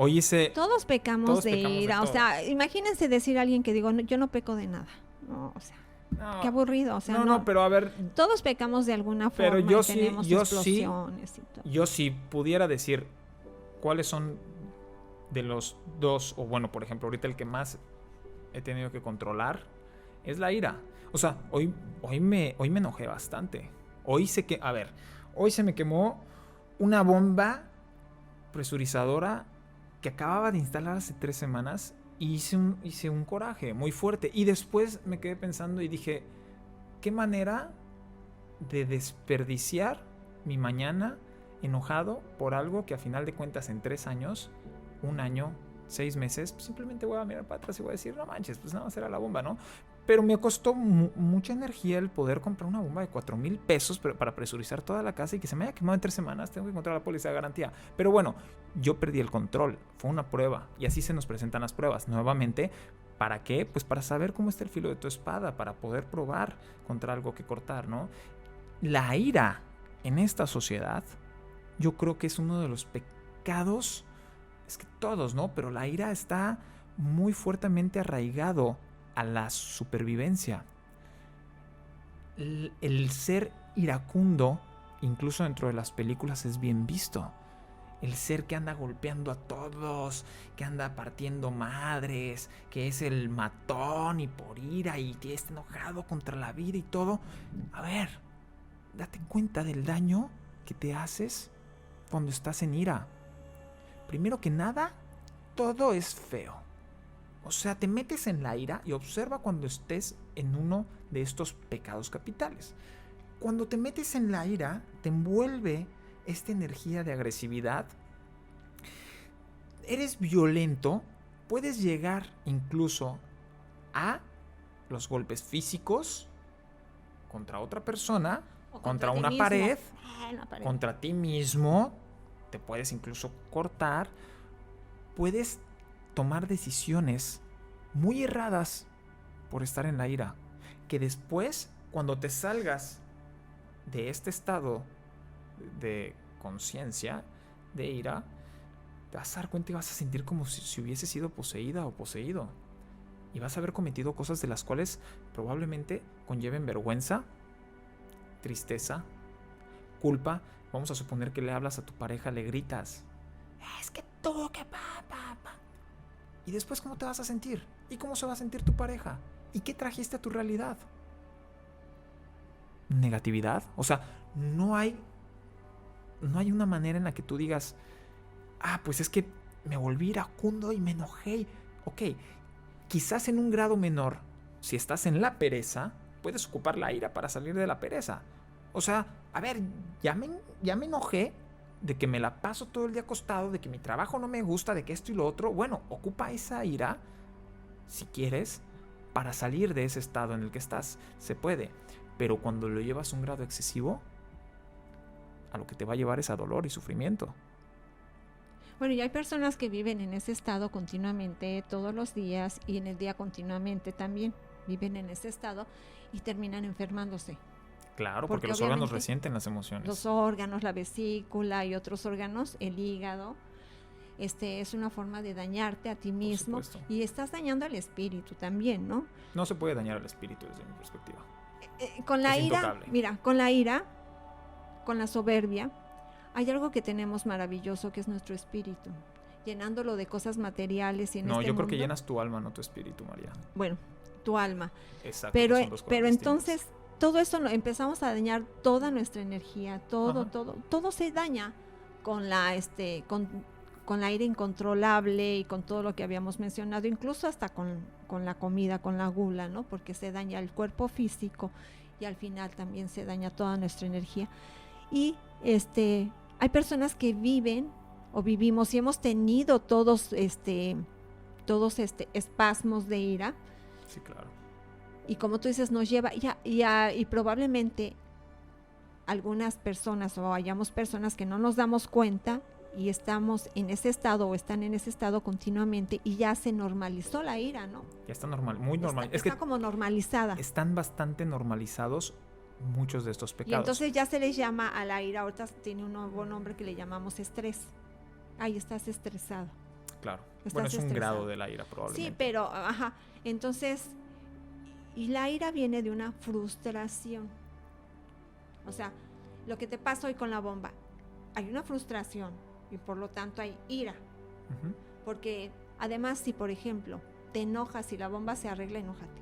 Todos pecamos de ira. O sea, imagínense decir a alguien que digo, yo no peco de nada. No, o sea. No, qué aburrido, o sea, no, pero a ver, todos pecamos de alguna forma, pero yo sí, tenemos explosiones y todo. Yo sí pudiera decir cuáles son de los dos, o bueno, por ejemplo, ahorita el que más he tenido que controlar es la ira. O sea, hoy me enojé bastante. Hoy se me quemó una bomba presurizadora que acababa de instalar hace 3 semanas. Y hice un coraje muy fuerte. Y después me quedé pensando y dije, ¿qué manera de desperdiciar mi mañana enojado por algo que a final de cuentas en 3 años, 1 año, 6 meses, pues simplemente voy a mirar para atrás y voy a decir, no manches, pues nada más era la bomba, ¿no? Pero me costó mucha energía el poder comprar una bomba de 4,000 pesos para presurizar toda la casa y que se me haya quemado en 3 semanas. Tengo que encontrar la póliza de garantía. Pero bueno, yo perdí el control. Fue una prueba. Y así se nos presentan las pruebas. Nuevamente, ¿para qué? Pues para saber cómo está el filo de tu espada, para poder probar contra algo que cortar, ¿no? La ira en esta sociedad, yo creo que es uno de los pecados, es que todos, ¿no? Pero la ira está muy fuertemente arraigado a la supervivencia. El ser iracundo, incluso dentro de las películas, es bien visto. El ser que anda golpeando a todos, que anda partiendo madres, que es el matón y por ira y que está enojado contra la vida y todo. A ver, date cuenta del daño que te haces cuando estás en ira. Primero que nada, todo es feo. O sea, te metes en la ira y observa cuando estés en uno de estos pecados capitales. Cuando te metes en la ira, te envuelve esta energía de agresividad. Eres violento, puedes llegar incluso a los golpes físicos contra otra persona, contra una pared, contra ti mismo. Te puedes incluso cortar. Puedes tomar decisiones muy erradas por estar en la ira, que después, cuando te salgas de este estado de conciencia, de ira, te vas a dar cuenta y vas a sentir como si hubiese sido poseída o poseído. Y vas a haber cometido cosas de las cuales probablemente conlleven vergüenza, tristeza, culpa. Vamos a suponer que le hablas a tu pareja, le gritas, es que tú, que pa. Y después, ¿cómo te vas a sentir? ¿Y cómo se va a sentir tu pareja? ¿Y qué trajiste a tu realidad? ¿Negatividad? O sea, no hay una manera en la que tú digas, pues es que me volví iracundo y me enojé. Ok, quizás en un grado menor, si estás en la pereza, puedes ocupar la ira para salir de la pereza. O sea, a ver, ya me enojé de que me la paso todo el día acostado, de que mi trabajo no me gusta, de que esto y lo otro. Bueno, ocupa esa ira, si quieres, para salir de ese estado en el que estás. Se puede, pero cuando lo llevas a un grado excesivo, a lo que te va a llevar es a dolor y sufrimiento. Bueno, y hay personas que viven en ese estado continuamente, todos los días, y en el día continuamente también viven en ese estado y terminan enfermándose. Claro, porque los órganos resienten las emociones. Los órganos, la vesícula y otros órganos, el hígado, es una forma de dañarte a ti mismo y estás dañando al espíritu también, ¿no? No se puede dañar al espíritu desde mi perspectiva. Con la ira, intocable. Mira, con la ira, con la soberbia, hay algo que tenemos maravilloso que es nuestro espíritu, llenándolo de cosas materiales y en este mundo. No, yo creo que llenas tu alma, no tu espíritu, María. Bueno, tu alma. Exacto. Pero entonces todo eso empezamos a dañar toda nuestra energía, todo se daña con la con la ira incontrolable y con todo lo que habíamos mencionado, incluso hasta con la comida, con la gula, ¿no? Porque se daña el cuerpo físico y al final también se daña toda nuestra energía. Y hay personas que viven o vivimos y hemos tenido todos espasmos de ira. Sí, claro. Y como tú dices, nos lleva y probablemente algunas personas o hayamos personas que no nos damos cuenta y estamos en ese estado o están en ese estado continuamente y ya se normalizó la ira, ¿no? Ya está normal, muy normal. Está como normalizada. Están bastante normalizados muchos de estos pecados. Y entonces ya se les llama a la ira, ahorita tiene un nuevo nombre que le llamamos estrés. Ahí estás estresado. Claro. Bueno, es un grado de la ira probablemente. Sí, pero, entonces, y la ira viene de una frustración. O sea, lo que te pasa hoy con la bomba, hay una frustración y por lo tanto hay ira. Uh-huh. Porque además, si por ejemplo te enojas y la bomba se arregla, enójate.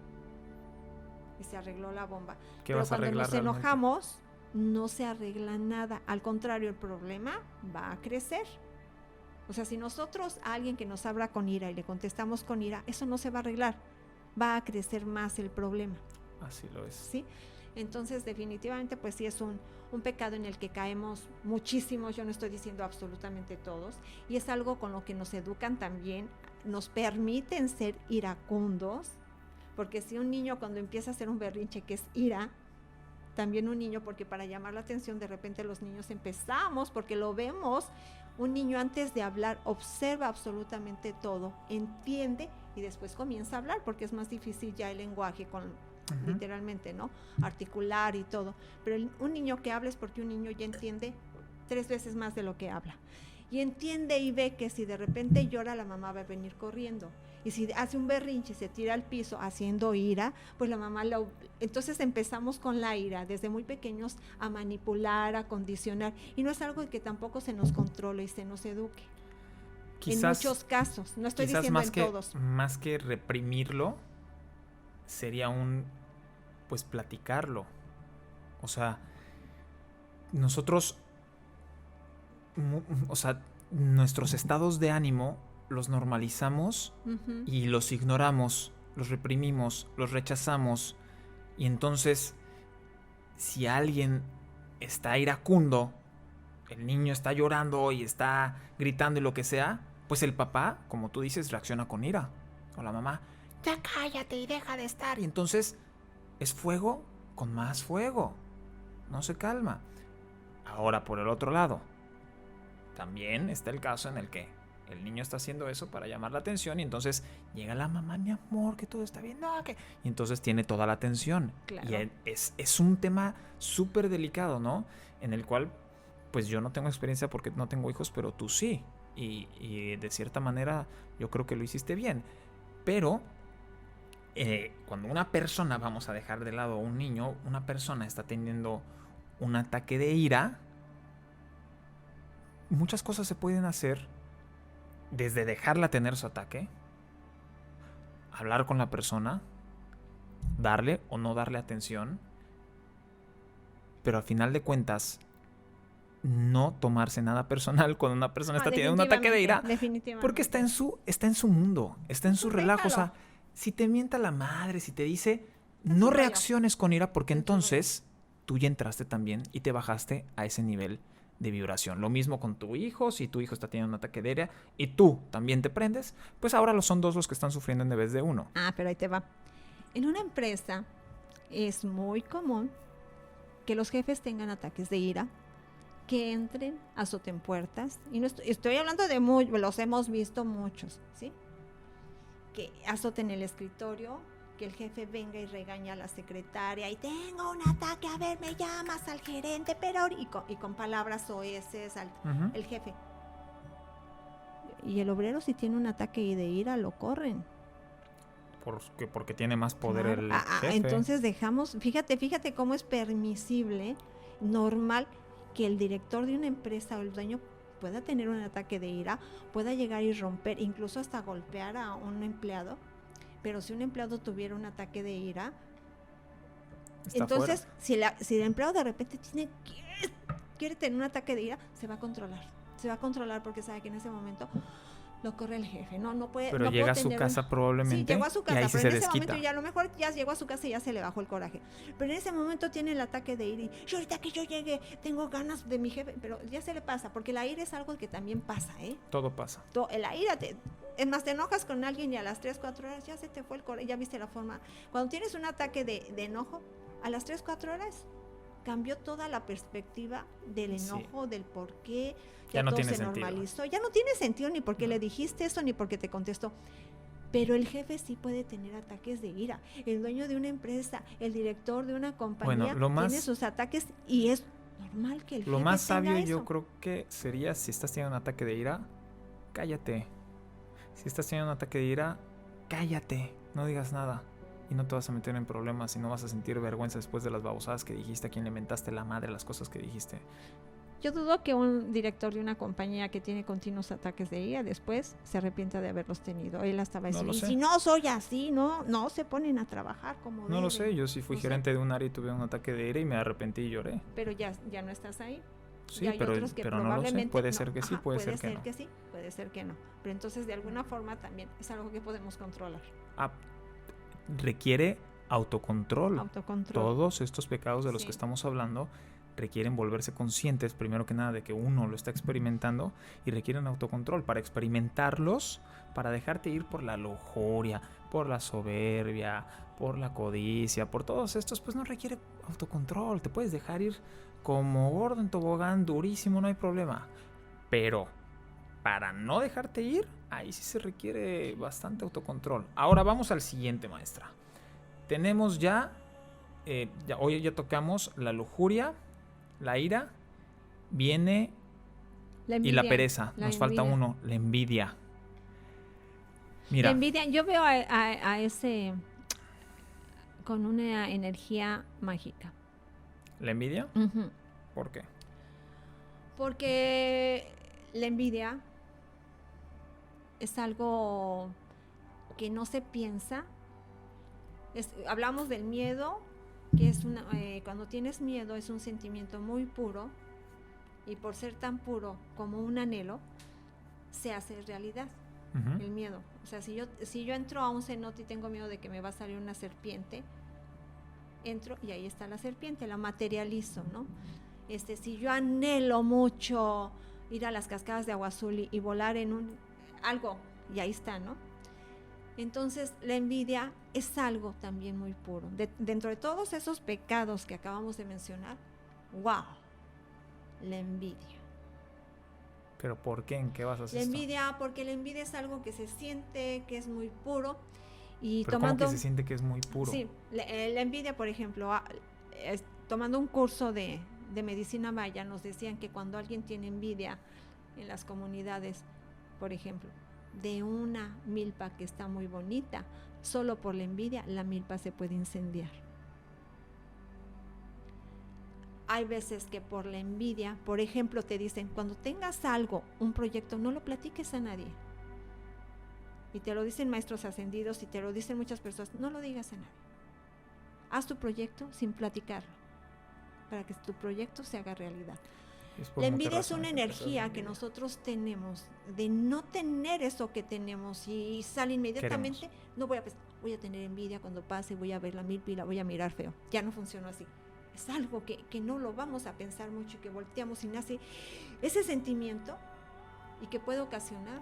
Y se arregló la bomba. Pero cuando nos enojamos, no se arregla nada. Al contrario, el problema va a crecer. O sea, si nosotros a alguien que nos habla con ira y le contestamos con ira, eso no se va a arreglar. Va a crecer más el problema. Así lo es. ¿Sí? Entonces, definitivamente, pues sí es un pecado en el que caemos muchísimos, yo no estoy diciendo absolutamente todos, y es algo con lo que nos educan también, nos permiten ser iracundos, porque si un niño cuando empieza a hacer un berrinche que es ira, también un niño, porque para llamar la atención de repente los niños empezamos, porque lo vemos, un niño antes de hablar observa absolutamente todo, entiende y después comienza a hablar, porque es más difícil ya el lenguaje con literalmente, ¿no? Articular y todo. Pero un niño que habla es porque un niño ya entiende 3 veces más de lo que habla. Y entiende y ve que si de repente llora, la mamá va a venir corriendo. Y si hace un berrinche y se tira al piso haciendo ira, pues la mamá entonces empezamos con la ira desde muy pequeños a manipular, a condicionar. Y no es algo que tampoco se nos controle y se nos eduque. En muchos casos, no estoy diciendo en todos. Más que reprimirlo, sería pues platicarlo. O sea, nosotros, o sea, nuestros estados de ánimo los normalizamos y los ignoramos, los reprimimos, los rechazamos. Y entonces, si alguien está iracundo, el niño está llorando y está gritando y lo que sea, pues el papá, como tú dices, reacciona con ira. O la mamá, ya cállate y deja de estar. Y entonces es fuego con más fuego. No se calma. Ahora, por el otro lado, también está el caso en el que el niño está haciendo eso para llamar la atención y entonces llega la mamá, mi amor, que todo está bien, no, que... Y entonces tiene toda la atención. Claro. Y es un tema súper delicado, ¿no? En el cual, pues yo no tengo experiencia porque no tengo hijos, pero tú sí. Y de cierta manera yo creo que lo hiciste bien. Pero cuando una persona, vamos a dejar de lado a un niño, una persona está teniendo un ataque de ira, muchas cosas se pueden hacer desde dejarla tener su ataque, hablar con la persona, darle o no darle atención, pero al final de cuentas no tomarse nada personal cuando una persona está teniendo un ataque de ira, porque está en su mundo, está en su relajo. O sea, si te mienta la madre, si te dice, no reacciones con ira, porque entonces tú ya entraste también y te bajaste a ese nivel de vibración. Lo mismo con tu hijo, si tu hijo está teniendo un ataque de ira y tú también te prendes, pues ahora son dos los que están sufriendo en vez de uno. Ah, pero ahí te va. En una empresa es muy común que los jefes tengan ataques de ira, que entren, azoten puertas, y no estoy hablando de los hemos visto muchos, ¿sí? Que azoten el escritorio, que el jefe venga y regaña a la secretaria y tengo un ataque, a ver, me llamas al gerente, pero y con palabras soeces al el jefe. Y el obrero, si tiene un ataque de ira, lo corren. Porque tiene más poder el jefe. Entonces dejamos, fíjate cómo es permisible, normal, que el director de una empresa o el dueño pueda tener un ataque de ira, pueda llegar y romper, incluso hasta golpear a un empleado. Pero si un empleado tuviera un ataque de ira, entonces si el empleado de repente quiere tener un ataque de ira, se va a controlar porque sabe que en ese momento lo corre el jefe, no puede. Pero no llega a su casa probablemente. Sí, llegó a su casa, y ahí pero en ese desquita. momento ya a lo mejor ya llegó a su casa y ya se le bajó el coraje. Pero en ese momento tiene el ataque de ira y yo ahorita que yo llegue tengo ganas de mi jefe, pero ya se le pasa, porque la ira es algo que también pasa, ¿eh? Todo pasa. La ira, es más, te enojas con alguien y a las 3, 4 horas ya se te fue el coraje, ya viste la forma. Cuando tienes un ataque de enojo, a las 3, 4 horas cambió toda la perspectiva del enojo, del por qué, ya no todo se normalizó, ya no tiene sentido ni por qué le dijiste eso ni por qué te contestó. Pero el jefe sí puede tener ataques de ira. El dueño de una empresa, el director de una compañía tiene sus ataques y es normal que el jefe Lo más sabio tenga yo eso. creo que sería, si estás teniendo un ataque de ira, cállate. Si estás teniendo un ataque de ira, cállate, no digas nada. Y no te vas a meter en problemas y no vas a sentir vergüenza después de las babosadas que dijiste, a quien le mentaste la madre, las cosas que dijiste. Yo dudo que un director de una compañía que tiene continuos ataques de ira después se arrepienta de haberlos tenido. Él hasta va a decir, No lo sé. si no soy así, no se ponen a trabajar como No lo sé, yo sí fui gerente de un área y tuve un ataque de ira y me arrepentí y lloré. Pero ya no estás ahí. Sí, hay pero, otros que pero no lo sé. Puede ser que sí, puede ser que no. Sí, puede ser que no. Pero entonces de alguna forma también es algo que podemos controlar. Requiere autocontrol. Todos estos pecados de los Sí. que estamos hablando requieren volverse conscientes, primero que nada, de que uno lo está experimentando y requieren autocontrol para experimentarlos, para dejarte ir por la lujuria, por la soberbia, por la codicia, por todos estos, pues no requiere autocontrol. Te puedes dejar ir como gordo en tobogán, durísimo, no hay problema. Pero para no dejarte ir, ahí sí se requiere bastante autocontrol. Ahora vamos al siguiente, maestra. Tenemos hoy ya tocamos la lujuria, la ira, viene La Y la envidia, pereza. la Nos falta envidia. uno, la envidia. La Mira, envidia, yo veo a ese con una energía mágica. ¿la envidia? Ujú. ¿Por qué? Porque la envidia es algo que no se piensa. Hablamos del miedo, que es cuando tienes miedo es un sentimiento muy puro y por ser tan puro como un anhelo, se hace realidad. Ujú. El miedo. O sea, si yo entro a un cenote y tengo miedo de que me va a salir una serpiente, entro y ahí está la serpiente, la materializo, ¿no? Si yo anhelo mucho ir a las cascadas de Agua Azul y volar en algo, y ahí está, ¿no? Entonces, la envidia es algo también muy puro. Dentro de todos esos pecados que acabamos de mencionar, ¡wow! La envidia. ¿Pero por qué? ¿En qué basas La esto? envidia, porque la envidia es algo que se siente, que es muy puro. Y ¿Pero tomando, cómo que se siente que es muy puro? sí, la envidia, por ejemplo, tomando un curso de medicina maya, nos decían que cuando alguien tiene envidia en las comunidades, por ejemplo, de una milpa que está muy bonita, solo por la envidia, la milpa se puede incendiar. Hay veces que por la envidia, por ejemplo, te dicen, cuando tengas algo, un proyecto, no lo platiques a nadie. Y te lo dicen maestros ascendidos y te lo dicen muchas personas, no lo digas a nadie. Haz tu proyecto sin platicarlo, para que tu proyecto se haga realidad. La envidia es una energía que nosotros tenemos de no tener eso que tenemos y sale inmediatamente, no voy a tener envidia cuando pase, voy a ver la milpa y la voy a mirar feo. Ya no funciona así. Es algo que no lo vamos a pensar mucho y que volteamos y nace ese sentimiento y que puede ocasionar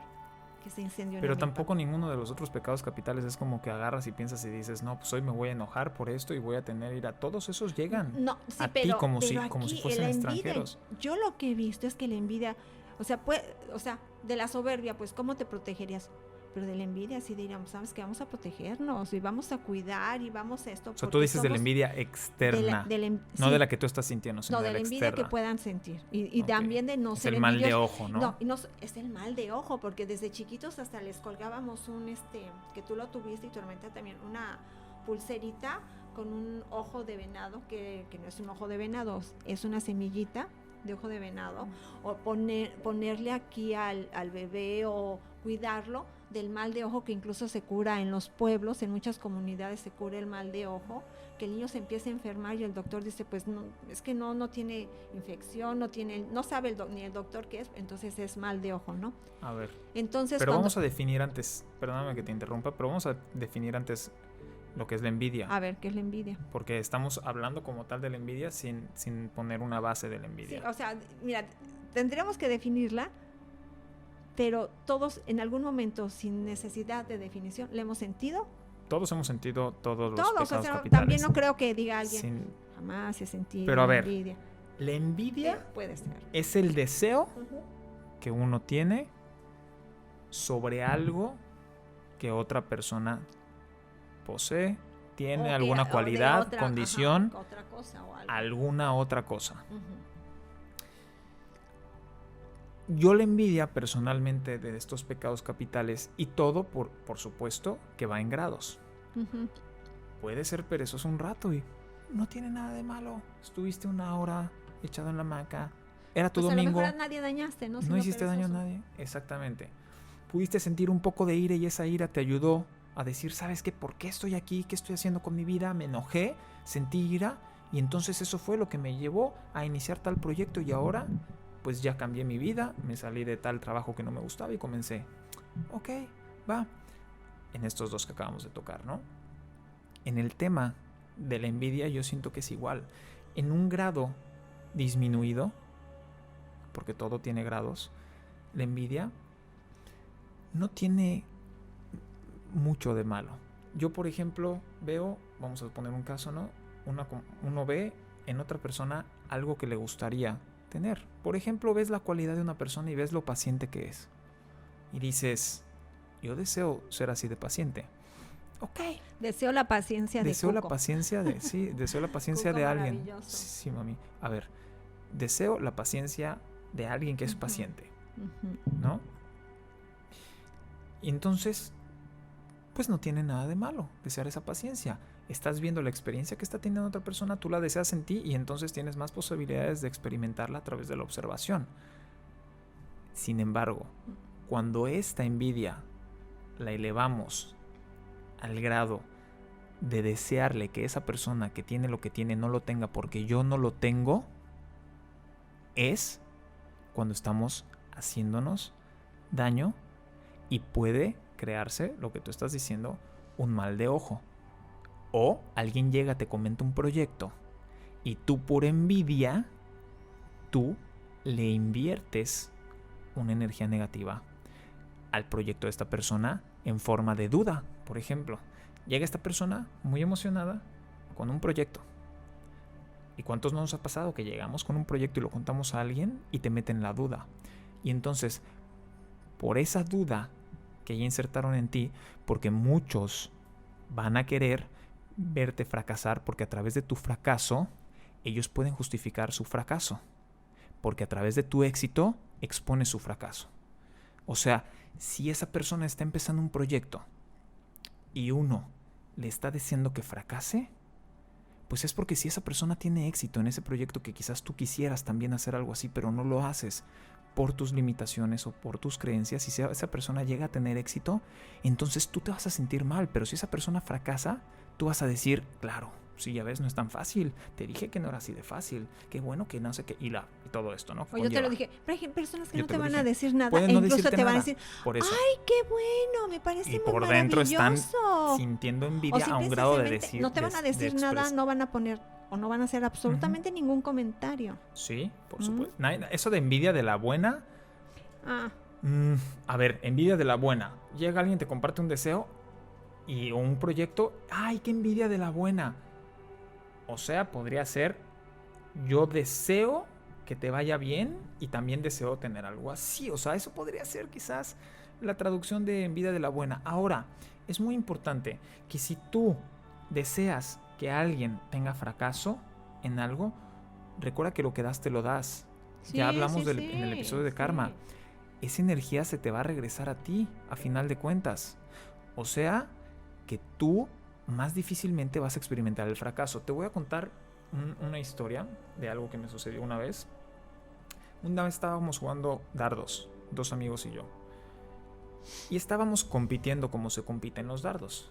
que se incendie una Pero milpa. tampoco ninguno de los otros pecados capitales es como que agarras y piensas y dices, no, pues hoy me voy a enojar por esto y voy a tener ira. Todos esos llegan No, sí, a ti como si fuesen la envidia, extranjeros. yo lo que he visto es que la envidia, de la soberbia, pues, ¿cómo te protegerías? Pero de la envidia sí diríamos, ¿sabes qué? Vamos a protegernos y vamos a cuidar y vamos a esto. O sea, tú dices de la envidia externa, no sí, de la que tú estás sintiendo, sino no, de de la la envidia externa. que puedan sentir. Y Ok. también de no Es ser el mal de envidiosos. ojo, ¿no? No, y no, es el mal de ojo, porque desde chiquitos hasta les colgábamos que tú lo tuviste y tu hermana también, una pulserita con un ojo de venado, que no es un ojo de venado, es una semillita de ojo de venado, o ponerle aquí al bebé o cuidarlo del mal de ojo, que incluso se cura en los pueblos, en muchas comunidades se cura el mal de ojo, que el niño se empieza a enfermar y el doctor dice, pues no, es que no tiene infección, no sabe ni el doctor qué es, entonces es mal de ojo, ¿no? A ver, Entonces, pero vamos a definir antes, perdóname que te interrumpa, pero vamos a definir antes lo que es la envidia. A ver, ¿qué es la envidia? Porque estamos hablando como tal de la envidia sin poner una base de la envidia. Sí, o sea, mira, tendríamos que definirla, pero todos en algún momento, sin necesidad de definición, ¿la hemos sentido? Todos hemos sentido todos los Todos, pecados o sea, capitales. también no creo que diga alguien, Sin- jamás he sentido Pero a ver, envidia. La envidia Puede ser. es el deseo que uno tiene sobre algo que otra persona posee, tiene alguna cualidad, condición, otra cosa o algo. alguna otra cosa. Ujú. Yo la envidia personalmente de estos pecados capitales y todo, por supuesto, que va en grados. Ujú. Puede ser perezoso un rato y no tiene nada de malo. Estuviste una hora echado en la hamaca, era tu Pues domingo. a lo mejor a nadie dañaste, ¿no? No Siendo hiciste daño a perezoso. nadie, exactamente. Pudiste sentir un poco de ira y esa ira te ayudó a decir, ¿sabes qué? ¿Por qué estoy aquí? ¿Qué estoy haciendo con mi vida? Me enojé, sentí ira y entonces eso fue lo que me llevó a iniciar tal proyecto y ahora pues ya cambié mi vida, me salí de tal trabajo que no me gustaba y comencé, ok, va, en estos dos que acabamos de tocar, ¿no? En el tema de la envidia yo siento que es igual, en un grado disminuido, porque todo tiene grados, la envidia no tiene mucho de malo. Yo, por ejemplo, veo, vamos a poner un caso, ¿no? Uno ve en otra persona algo que le gustaría tener. Por ejemplo, ves la cualidad de una persona y ves lo paciente que es. Y dices, yo deseo ser así de paciente. Ok. Deseo la paciencia Deseo de la Cuco. paciencia de, sí, deseo la paciencia Cuco de alguien. maravilloso. Sí, sí, mami. A ver, deseo la paciencia de alguien que es Ujú. paciente. ¿no? Y entonces, pues no tiene nada de malo desear esa paciencia. Estás viendo la experiencia que está teniendo otra persona, tú la deseas en ti y entonces tienes más posibilidades de experimentarla a través de la observación. Sin embargo, cuando esta envidia la elevamos al grado de desearle que esa persona que tiene lo que tiene no lo tenga porque yo no lo tengo, es cuando estamos haciéndonos daño y puede crearse, lo que tú estás diciendo, un mal de ojo. O alguien llega, te comenta un proyecto y tú por envidia, tú le inviertes una energía negativa al proyecto de esta persona en forma de duda. Por ejemplo, llega esta persona muy emocionada con un proyecto. ¿Y cuántos no nos ha pasado que llegamos con un proyecto y lo contamos a alguien y te meten la duda? Y entonces, por esa duda que ya insertaron en ti, porque muchos van a querer verte fracasar, porque a través de tu fracaso ellos pueden justificar su fracaso, porque a través de tu éxito expones su fracaso. O sea, si esa persona está empezando un proyecto y uno le está diciendo que fracase, pues es porque si esa persona tiene éxito en ese proyecto que quizás tú quisieras también hacer algo así, pero no lo haces por tus limitaciones o por tus creencias, y si esa persona llega a tener éxito, entonces tú te vas a sentir mal. Pero si esa persona fracasa, tú vas a decir, claro, sí, ya ves, no es tan fácil. Te dije que no era así de fácil. Qué bueno que no sé qué. Y todo esto, ¿no? O yo te lo dije. Pero hay personas que Yo no te te lo van dije. a decir nada. Pueden E no incluso decirte te van a nada. decir, Por eso. ¡ay, qué bueno! Me parece Y muy por dentro están maravilloso. sintiendo O envidia a simple un y grado de sencillamente decir. no te van a decir nada, no van a poner o no van a hacer absolutamente ningún comentario. Sí, por supuesto. Eso de envidia de la buena. Ah, A ver, envidia de la buena. Llega alguien, te comparte un deseo y un proyecto. ¡Ay, qué envidia de la buena! O sea, podría ser, yo deseo que te vaya bien y también deseo tener algo así. O sea, eso podría ser quizás la traducción de envidia de la buena. Ahora, es muy importante que si tú deseas que alguien tenga fracaso en algo, recuerda que lo que das te lo das. sí, Ya hablamos sí, en el episodio de karma. sí. Esa energía se te va a regresar a ti, a final de cuentas. O sea, que tú más difícilmente vas a experimentar el fracaso. Te voy a contar una historia de algo que me sucedió una vez. Una vez estábamos jugando dardos, 2 amigos y yo. Y estábamos compitiendo como se compiten los dardos.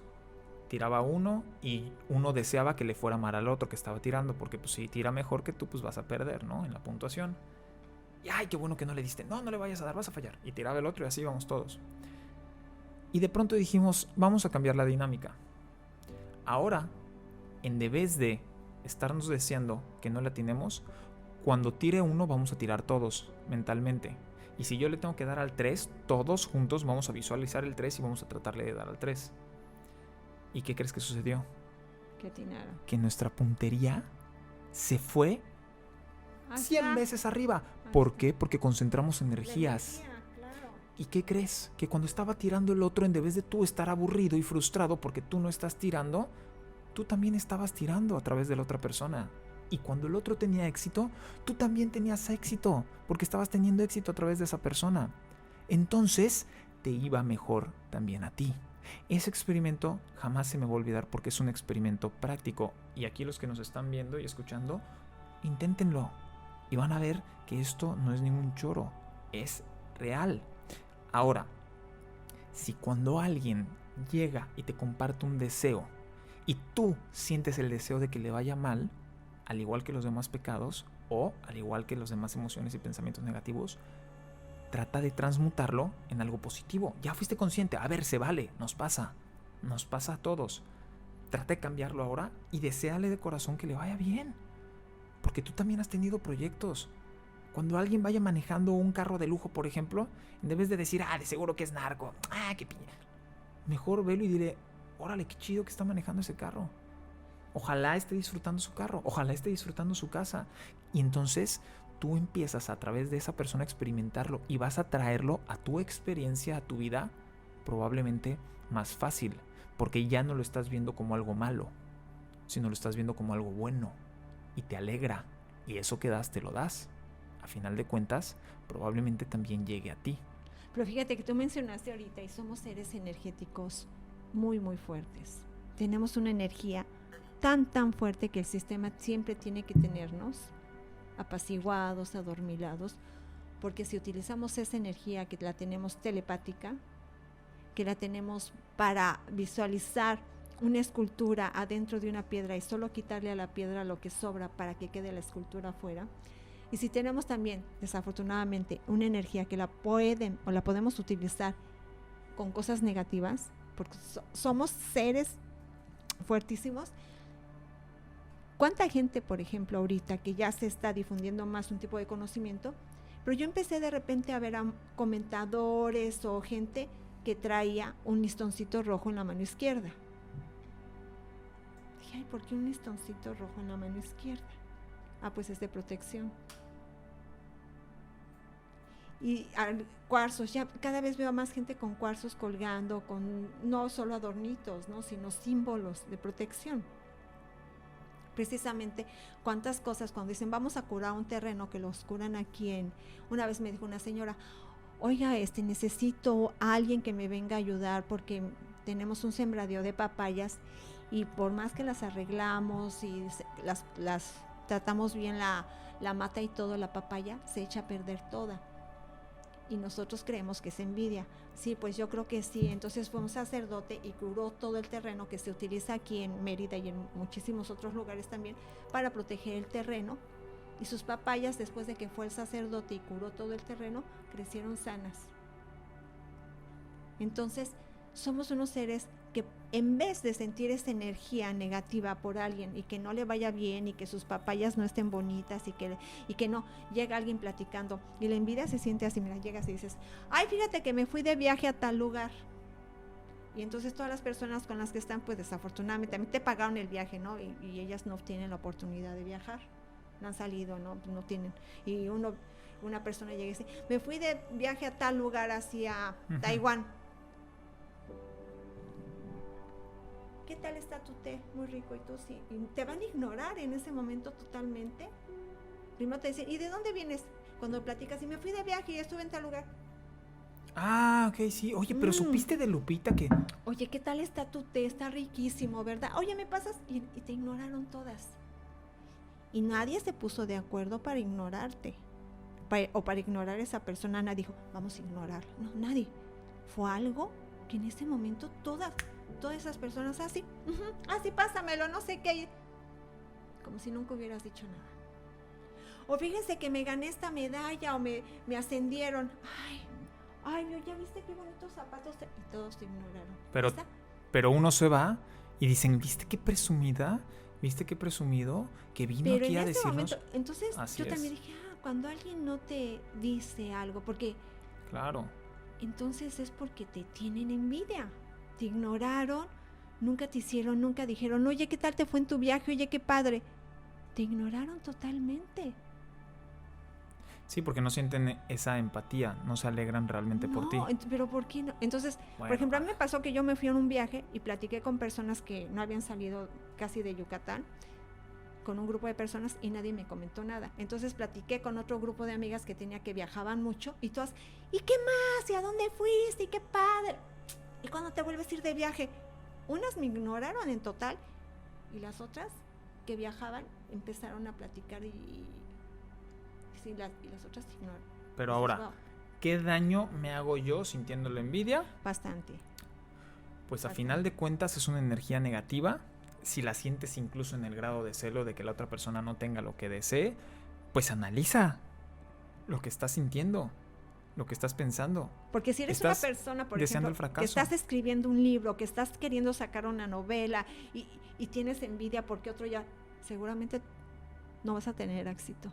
Tiraba uno y uno deseaba que le fuera mal al otro que estaba tirando, porque pues si tira mejor que tú, pues vas a perder, ¿no? En la puntuación. Y ¡ay, qué bueno que no le diste! No le vayas a dar, vas a fallar. Y tiraba el otro y así íbamos todos. Y de pronto dijimos, vamos a cambiar la dinámica. Ahora, en vez de estarnos deseando que no la atinemos, cuando tire uno vamos a tirar todos mentalmente. Y si yo le tengo que dar al 3, todos juntos vamos a visualizar el 3 y vamos a tratarle de dar al 3. ¿Y qué crees que sucedió? Que atinaron. Que nuestra puntería se fue 100 veces arriba. ¿Por qué? Porque concentramos energías. Claro. ¿Y qué crees? Que cuando estaba tirando el otro, en vez de tú estar aburrido y frustrado porque tú no estás tirando, tú también estabas tirando a través de la otra persona. Y cuando el otro tenía éxito, tú también tenías éxito, porque estabas teniendo éxito a través de esa persona. Entonces, te iba mejor también a ti. Ese experimento jamás se me va a olvidar porque es un experimento práctico. Y aquí los que nos están viendo y escuchando, inténtenlo. Y van a ver que esto no es ningún choro, es real. Ahora, si cuando alguien llega y te comparte un deseo y tú sientes el deseo de que le vaya mal, al igual que los demás pecados o al igual que las demás emociones y pensamientos negativos, trata de transmutarlo en algo positivo. Ya fuiste consciente, a ver, se vale, nos pasa a todos. Trata de cambiarlo ahora y deséale de corazón que le vaya bien. Porque tú también has tenido proyectos. Cuando alguien vaya manejando un carro de lujo, por ejemplo, en vez de decir, de seguro que es narco, qué piña, mejor velo y dile, órale, qué chido que está manejando ese carro. Ojalá esté disfrutando su carro, ojalá esté disfrutando su casa. Y entonces tú empiezas a través de esa persona a experimentarlo y vas a traerlo a tu experiencia, a tu vida, probablemente más fácil, porque ya no lo estás viendo como algo malo, sino lo estás viendo como algo bueno y te alegra. Y eso que das, te lo das, a final de cuentas, probablemente también llegue a ti. Pero fíjate que tú mencionaste ahorita y somos seres energéticos muy, muy fuertes. Tenemos una energía tan fuerte que el sistema siempre tiene que tenernos apaciguados, adormilados, porque si utilizamos esa energía que la tenemos telepática, que la tenemos para visualizar una escultura adentro de una piedra y solo quitarle a la piedra lo que sobra para que quede la escultura afuera, y si tenemos también, desafortunadamente, una energía que la pueden o la podemos utilizar con cosas negativas, porque somos seres fuertísimos. ¿Cuánta gente, por ejemplo, ahorita que ya se está difundiendo más un tipo de conocimiento, pero yo empecé de repente a ver a comentadores o gente que traía un listoncito rojo en la mano izquierda? Dije, ay, ¿por qué un listoncito rojo en la mano izquierda? Ah, pues es de protección. Y cuarzos, ya cada vez veo a más gente con cuarzos colgando, con no solo adornitos, ¿no?, sino símbolos de protección. Precisamente, cuántas cosas cuando dicen vamos a curar un terreno, que los curan aquí una vez me dijo una señora, oiga, necesito a alguien que me venga a ayudar porque tenemos un sembradío de papayas y por más que las arreglamos y las tratamos bien, la mata y todo, la papaya se echa a perder toda. Y nosotros creemos que es envidia. Sí, pues yo creo que sí. Entonces fue un sacerdote y curó todo el terreno que se utiliza aquí en Mérida y en muchísimos otros lugares también para proteger el terreno. Y sus papayas, después de que fue el sacerdote y curó todo el terreno, crecieron sanas. Entonces, somos unos seres que en vez de sentir esa energía negativa por alguien y que no le vaya bien y que sus papayas no estén bonitas y que no, llega alguien platicando y la envidia se siente así, mira, llegas y dices, ay, fíjate que me fui de viaje a tal lugar. Y entonces todas las personas con las que están, pues desafortunadamente, a mí te pagaron el viaje, ¿no? Y ellas no tienen la oportunidad de viajar, no han salido, no tienen. Y una persona llega y dice, me fui de viaje a tal lugar, hacia Taiwán. ¿Qué tal está tu té? Muy rico. Y tú sí. Y te van a ignorar en ese momento totalmente. Primero te dicen, ¿y de dónde vienes? Cuando platicas, y me fui de viaje y estuve en tal lugar. Ah, ok, sí. Oye, pero ¿supiste de Lupita que...? Oye, ¿qué tal está tu té? Está riquísimo, ¿verdad? Oye, ¿me pasas? Y te ignoraron todas. Y nadie se puso de acuerdo para ignorarte. O para ignorar a esa persona. Nadie dijo, vamos a ignorarla. No, nadie. Fue algo que en ese momento todas esas personas así, así pásamelo, no sé qué, como si nunca hubieras dicho nada. O fíjense que me gané esta medalla o me ascendieron, ay, ya viste qué bonitos zapatos, y todos te ignoraron. Pero uno se va y dicen, ¿viste qué presumida? ¿Viste qué presumido? Que vino pero aquí a decirnos. Momento, entonces así yo es. También dije, cuando alguien no te dice algo, porque claro, entonces es porque te tienen envidia. Te ignoraron, nunca te hicieron, nunca dijeron, oye, ¿qué tal te fue en tu viaje? Oye, qué padre. Te ignoraron totalmente. Sí, porque no sienten esa empatía, no se alegran realmente por ti. Pero ¿por qué no? Entonces, por ejemplo, a mí me pasó que yo me fui en un viaje y platiqué con personas que no habían salido casi de Yucatán, con un grupo de personas y nadie me comentó nada. Entonces platiqué con otro grupo de amigas que tenía que viajaban mucho y todas, ¿y qué más? ¿Y a dónde fuiste? ¿Y qué padre? ¿Y cuándo te vuelves a ir de viaje? Unas me ignoraron en total y las otras que viajaban empezaron a platicar y las otras te ignoran. Pero ahora, wow, ¿qué daño me hago yo sintiendo la envidia? Bastante. Pues a final de cuentas es una energía negativa. Si la sientes incluso en el grado de celo de que la otra persona no tenga lo que desee, pues analiza lo que estás sintiendo, lo que estás pensando. Porque si eres una persona, por ejemplo, que estás escribiendo un libro, que estás queriendo sacar una novela y tienes envidia porque otro ya, seguramente no vas a tener éxito.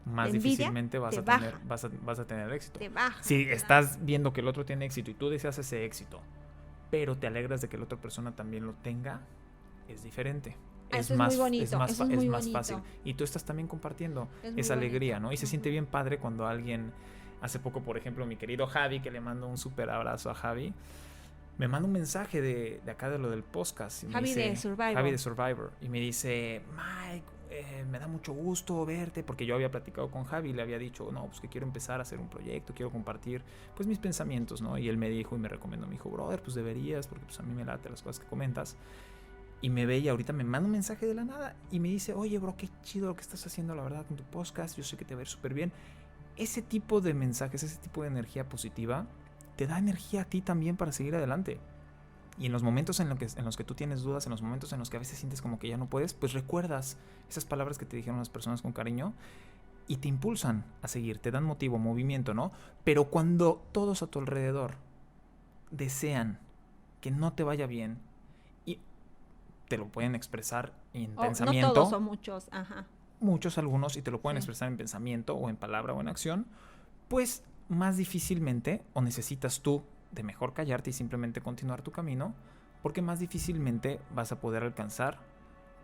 Más difícilmente vas a tener éxito. Te baja. Si estás viendo que el otro tiene éxito y tú deseas ese éxito, pero te alegras de que la otra persona también lo tenga, es diferente. Es muy bonito, es más fácil. Y tú estás también compartiendo esa alegría, ¿no? Y se siente bien padre cuando alguien... Hace poco, por ejemplo, mi querido Javi, que le mando un súper abrazo a Javi, me manda un mensaje de acá de lo del podcast. Javi de Survivor. Javi de Survivor. Y me dice, Mike, me da mucho gusto verte, porque yo había platicado con Javi y le había dicho, no, pues que quiero empezar a hacer un proyecto, quiero compartir pues mis pensamientos, ¿no? Y él me dijo y me recomendó, me dijo, brother, pues deberías, porque pues a mí me late las cosas que comentas. Y me ve y ahorita me manda un mensaje de la nada y me dice, oye, bro, qué chido lo que estás haciendo, la verdad, con tu podcast, yo sé que te va a ir súper bien. Ese tipo de mensajes, ese tipo de energía positiva, te da energía a ti también para seguir adelante. Y en los momentos en los que tú tienes dudas, en los momentos en los que a veces sientes como que ya no puedes, pues recuerdas esas palabras que te dijeron las personas con cariño y te impulsan a seguir, te dan motivo, movimiento, ¿no? Pero cuando todos a tu alrededor desean que no te vaya bien y te lo pueden expresar en pensamiento. No todos o muchos, ajá. Muchos, algunos, y te lo pueden expresar en pensamiento o en palabra o en acción, pues más difícilmente, o necesitas tú de mejor callarte y simplemente continuar tu camino, porque más difícilmente vas a poder alcanzar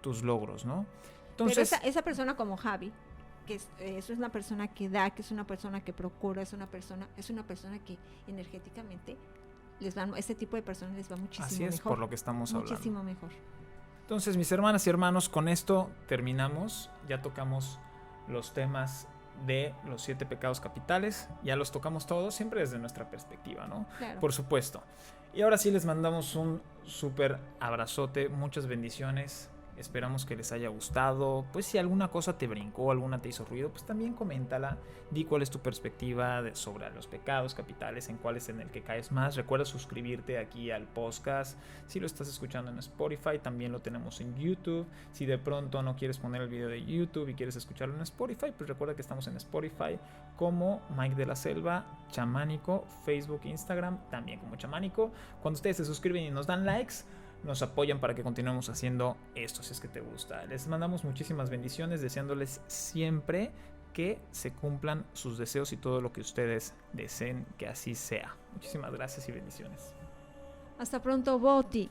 tus logros, ¿no? Entonces, pero esa persona como Javi, que es una persona que da, que es una persona que procura, es una persona que energéticamente este tipo de personas les va muchísimo mejor. Así es, por lo que estamos hablando. Muchísimo mejor. Entonces, mis hermanas y hermanos, con esto terminamos. Ya tocamos los temas de los 7 pecados capitales. Ya los tocamos todos, siempre desde nuestra perspectiva, ¿no? Claro. Por supuesto. Y ahora sí les mandamos un súper abrazote, muchas bendiciones. Esperamos que les haya gustado. Pues si alguna cosa te brincó, alguna te hizo ruido, pues también coméntala. Di cuál es tu perspectiva sobre los pecados capitales, en cuál es en el que caes más. Recuerda suscribirte aquí al podcast. Si lo estás escuchando en Spotify, también lo tenemos en YouTube. Si de pronto no quieres poner el video de YouTube y quieres escucharlo en Spotify, pues recuerda que estamos en Spotify como Mike de la Selva, Chamánico, Facebook, Instagram, también como Chamánico. Cuando ustedes se suscriben y nos dan likes, nos apoyan para que continuemos haciendo esto, si es que te gusta. Les mandamos muchísimas bendiciones, deseándoles siempre que se cumplan sus deseos y todo lo que ustedes deseen que así sea. Muchísimas gracias y bendiciones. Hasta pronto, Botic.